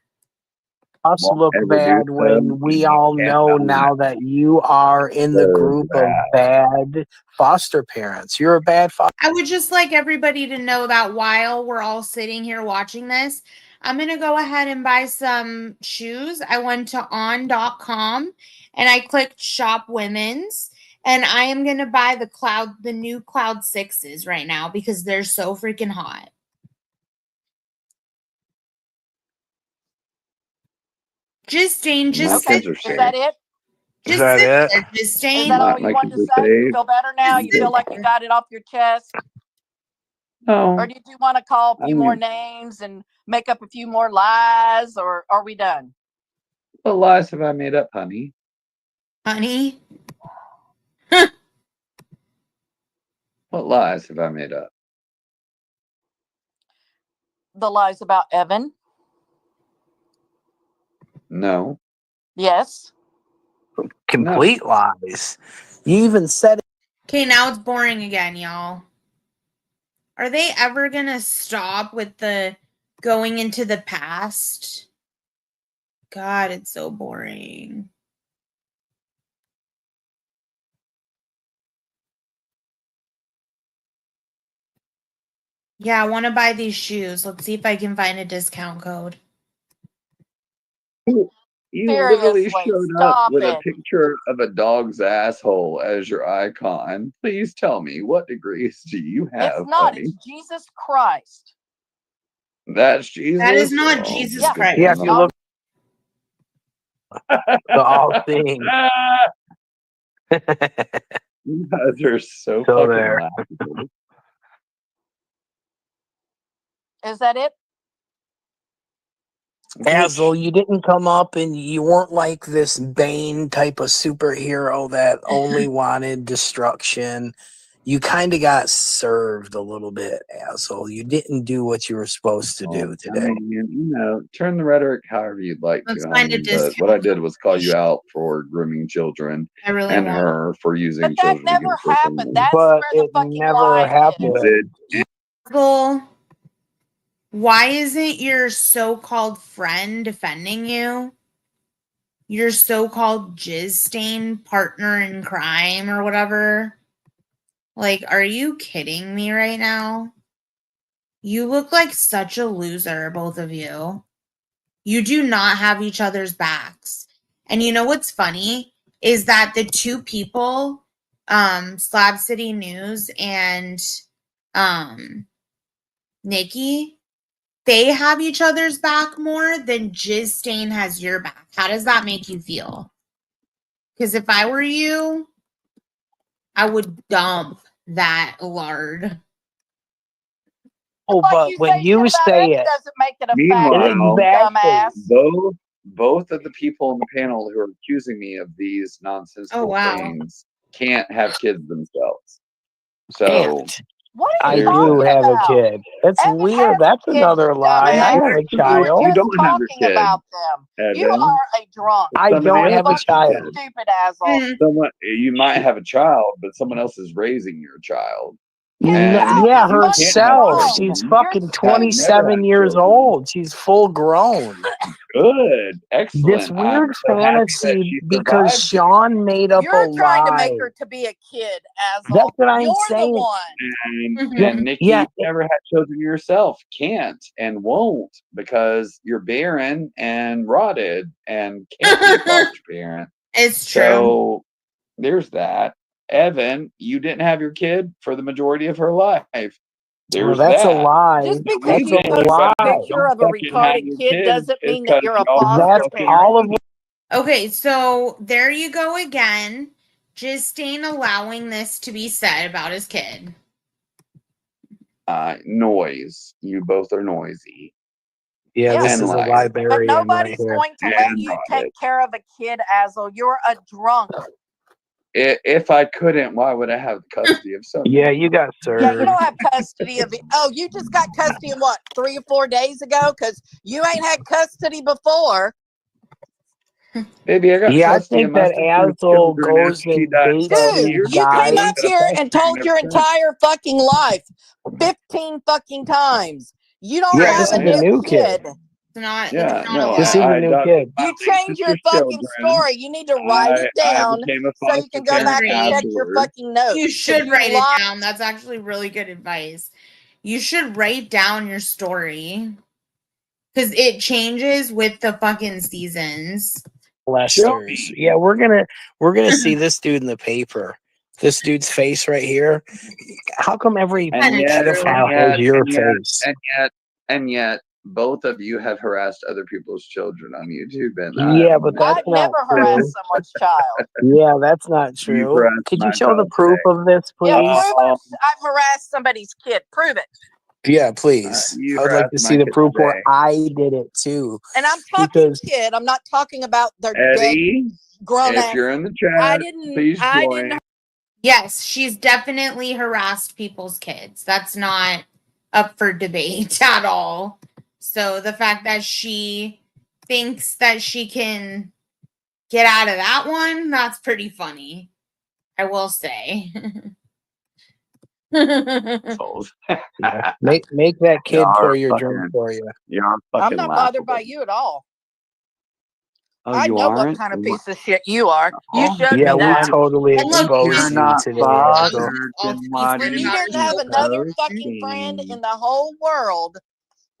Us Won't look ever do bad so. when we You all can't know know now that you are in the So group of bad. bad foster parents. You're a bad foster. I would just like everybody to know that while we're all sitting here watching this, I'm going to go ahead and buy some shoes. I went to on.com and I clicked shop women's, and I am going to buy the new Cloud 6s right now because they're so freaking hot. Justine, just My Okay. kids are Is safe. that it? Is just that sit it? there, Is Justine. that all My you wanted kids to are say? You safe. feel better now? You feel like you got it off your chest? Or No, did you want to call a I few more mean, names and make up a few more lies? Or are we done? what lies have I made up, honey? Honey. What lies have I made up? The lies about Evan? No. Yes. Complete lies. You even said it. Okay, now it's boring again, y'all. Are they ever going to stop with the going into the past? God, it's so boring. Yeah, I want to buy these shoes. Let's see if I can find a discount code. You literally Seriously, showed up stop with a it. picture of a dog's asshole as your icon. Please tell me, what degrees do you have, It's not. honey? It's Jesus Christ. That's Jesus. That is not Oh, Jesus Yeah. good to Yeah, Christ. if you know. look the all thing. You guys are so So fucking there. laughable. Is that it? Basil, you didn't come up and you weren't like this Bane type of superhero that only wanted destruction. You kind of got served a little bit, Basil. You didn't do what you were supposed to do I today. mean, turn the rhetoric however you'd like Let's to, find a honey. But what I did was call you discount. out for grooming children I really and want. her for using But that children never against her happened. family. That's But where the it fucking never lie happened. is. Did Basil, why isn't your so-called friend defending you? Your so-called jizz stain partner in crime or whatever? Like, are you kidding me right now? You look like such a loser, both of you. You do not have each other's backs. And you know what's funny is that the two people, Slab City News and Nikki, they have each other's back more than Jizz Stain has your back. How does that make you feel? Because if I were you, I would dump that lard. Oh, Like but you when say you shit about say it it, doesn't make it a fact, Meanwhile, dumbass. both of the people on the panel who are accusing me of these nonsensical wow. things can't have kids themselves. So can't. What are I you there's do talking have a about? kid. That's Evan has weird. a That's kid, another you lie. I dumbass. have a You were child. You just don't have your talking kid, about them. You Evan. are a drunk. I Somebody don't else have a has your child. kid. Stupid asshole. Mm. Someone you might have a child, but someone else is raising your child. His And child Yeah, is you fucking can't have herself. grown. She's children. fucking You're Have never 27 had years children. old. She's full grown. Good, excellent. This I'm weird so happy that fantasy she because survived you. Sean made up a You're trying to lie. make her to be a kid, That's asshole. what I'm You're the saying. one. And Yeah, and Nikki, yeah. you never had children yourself, can't and won't because you're barren and rotted and can't be a foster parent. It's true. So there's that. Evan, you didn't have your kid for the majority of her life. Well, There's that's a that. lie. Just because That's you a post a lie. picture of a Don't fucking have retarded your kid kid doesn't is mean that 'cause you're a y'all foster That's parent. all of Okay, so there you go again. Justine allowing this to be said about his kid. Noise. You both are noisy. Yeah, Yeah. this And is a liars. But librarian right nobody's here. going to let And you rotted. take care of a kid, Azel. You're a drunk. If I couldn't, why would I have custody of something? Yeah, you got Yeah, you served. don't have custody of it. Oh, you just got custody of what, 3 or 4 days ago? Because you ain't had custody before. Baby, I got Yeah, I custody of think my that sister's Azel children goes after she and died dates 12 Dude, these years you ago. came guys. up here and told your entire fucking life 15 fucking times. You don't Yeah, have this a is Yeah, the new new kid. kid. It's not. yeah, It's not no, a This is lie. the I new adopted kid. my You late change your sister's fucking children. story. You need to write it I down became a so you foster can go back parent and check your afterwards. fucking notes. You 'cause should you write it lied. down. That's actually really good advice. You should write down your story because it changes with the fucking seasons. Show Lesters. me. Yeah, we're gonna see this dude in the paper. This dude's face right here. How come every And yet, pedophile and has your yet, face? and yet, both of you have harassed other people's children on YouTube, and Yeah, but that's I've not never true. harassed someone's child. Yeah, that's not You've true. harassed Could you my show the child proof today. of this, Yeah, please? prove I've harassed somebody's kid. Prove it. Yeah, please. You I would like harassed to my see the kid proof where today. I did it too. And I'm talking Because kid. I'm not talking about their dead Eddie, grown if ass. you're in the I chat, didn't. please I join. didn't. Yes, she's definitely harassed people's kids. That's not up for debate at all. So the fact that she thinks that she can get out of that one, that's pretty funny. I will say. yeah, make that kid Y'all are pour your drink fucking- for you. You're I'm fucking not bothered by laughable. you at all. Oh, I you know what aren't? kind of piece of shit you are. You Oh, showed Yeah, me we that. totally And look, exposed You're you're you not today. bothered, So. all then to be why scared do When you you about didn't your have keep another children. fucking friend posting? in the whole world,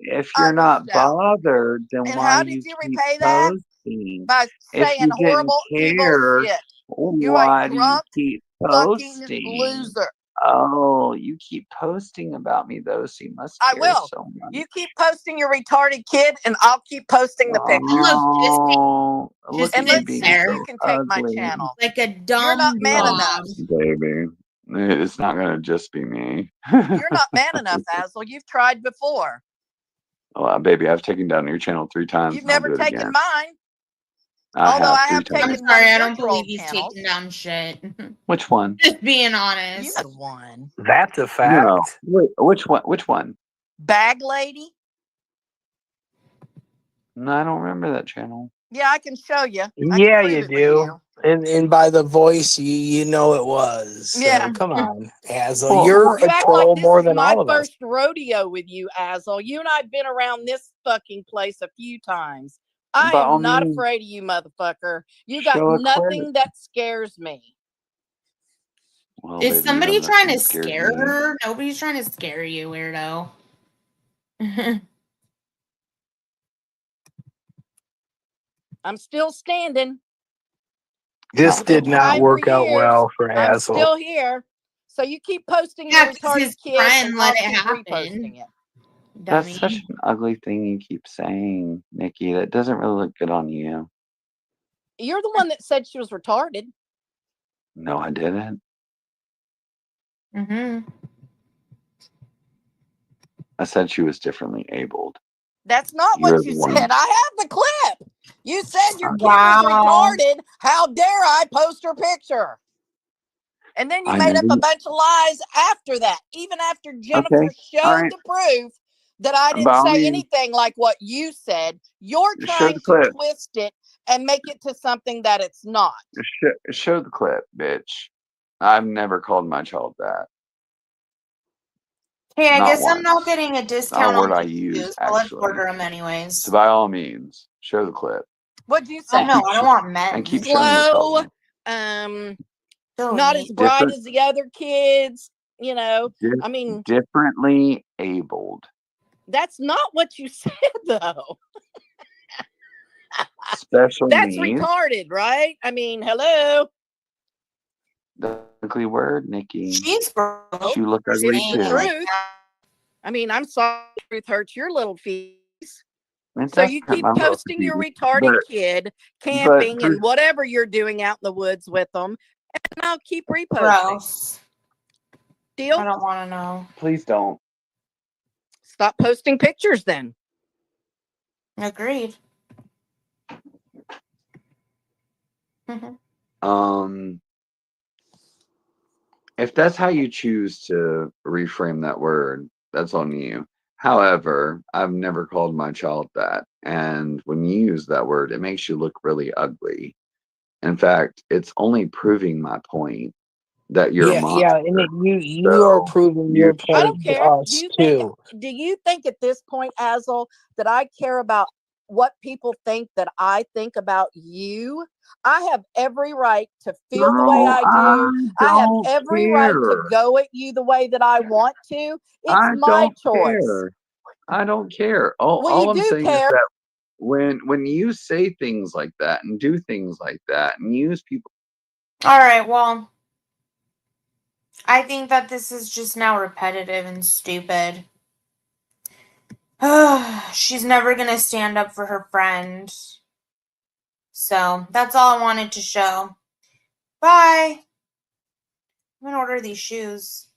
If I you're not reached out. bothered, then And why how do did you you keep repay that? posting? By If saying you didn't horrible, evil care, shit. why do you drunk keep Fucking posting? loser. Oh, you keep posting about me though, so you must I care will. so much. You keep posting your retarded kid, and I'll keep posting the picture. Oh, just look And at you let's being see there. who so can take my ugly. channel. Like a dumb You're not man blob. enough. Baby, it's not gonna just be me. You're not man enough, Azel. You've tried before. Oh, baby, I've taken down your channel 3 times. You've and I'll never do it taken again. mine. I Although have I 3 have times. I'm taken one sorry, of I your don't troll believe he's channels. taking down shit. Which one? Just being You honest. had one. That's a No, fact. no. Wait, which one? Which one? Bag lady. No, I don't remember that channel. Yeah, I can show you. Yeah, you do. And by the voice, you know it was. So Yeah. come on, Hazel. Well, You're You a act troll like this more is than my all of us. first rodeo with you, Azel. You and I've been around this fucking place a few times. I By all am not means, afraid of you, motherfucker. You got show a clip. nothing that scares me. Well, Is baby, you somebody have trying nothing to that scares scare me. her? Nobody's trying to scare you, weirdo. I'm still standing. This I've been did not trying for work out years. well for I'm Hazel. still here. So you keep posting Yeah, your 'cause retarded his kids friend and let I'll it keep happen. reposting it. Dummy. That's such an ugly thing you keep saying, Nikki. That doesn't really look good on you. You're the one that said she was retarded. No, I didn't. Mm-hmm. I said she was differently abled. That's not You're what the you one. said. I have the clip. You said your kid Wow. was retarded. How dare I post her picture? And then you I made up never- a bunch of lies after that, even after Jennifer showed all right. the proof that I didn't By all say means, anything like what you said. You're show trying the to clip. twist it and make it to something that it's not. Show the clip, bitch. I've never called my child that. Hey, I Not guess I'm once. not getting a Not a discount word on I these use, shoes, so let's actually. order them anyways. So by all means, show the clip. What'd you Oh say? no, I don't want men. And keep showing your Slow, color. not as bright as the other kids. You know, I mean, Differently abled. that's not what you said, though. Special That's needs. retarded, right? I mean, hello. The ugly word, Nikki. She's broke. You look ugly It's the too. truth. I mean, I'm sorry, truth hurts your little feet. It So does you hurt keep my little posting your feet, retarded but- kid camping but- and whatever you're doing out in the woods with them, and I'll keep reposting. Gross. Deal? I don't want to know. Please don't. Stop posting pictures then. Agreed. If that's how you choose to reframe that word, that's on you. However, I've never called my child that. And when you use that word, it makes you look really ugly. In fact, it's only proving my point that you're a monster. Yeah, and you are proving your I point don't to care. us too. Do you think at this point, Azel, that I care about what people think that I think about you? I have every right to feel the way I do. I have every right to go at you the way that I want to. It's my choice. I don't care. All Well, you I'm do saying care. is that when you say things like that and do things like that and use people, All right, well, I think that this is just now repetitive and stupid. She's never going to stand up for her friend. So that's all I wanted to show. Bye. I'm going to order these shoes.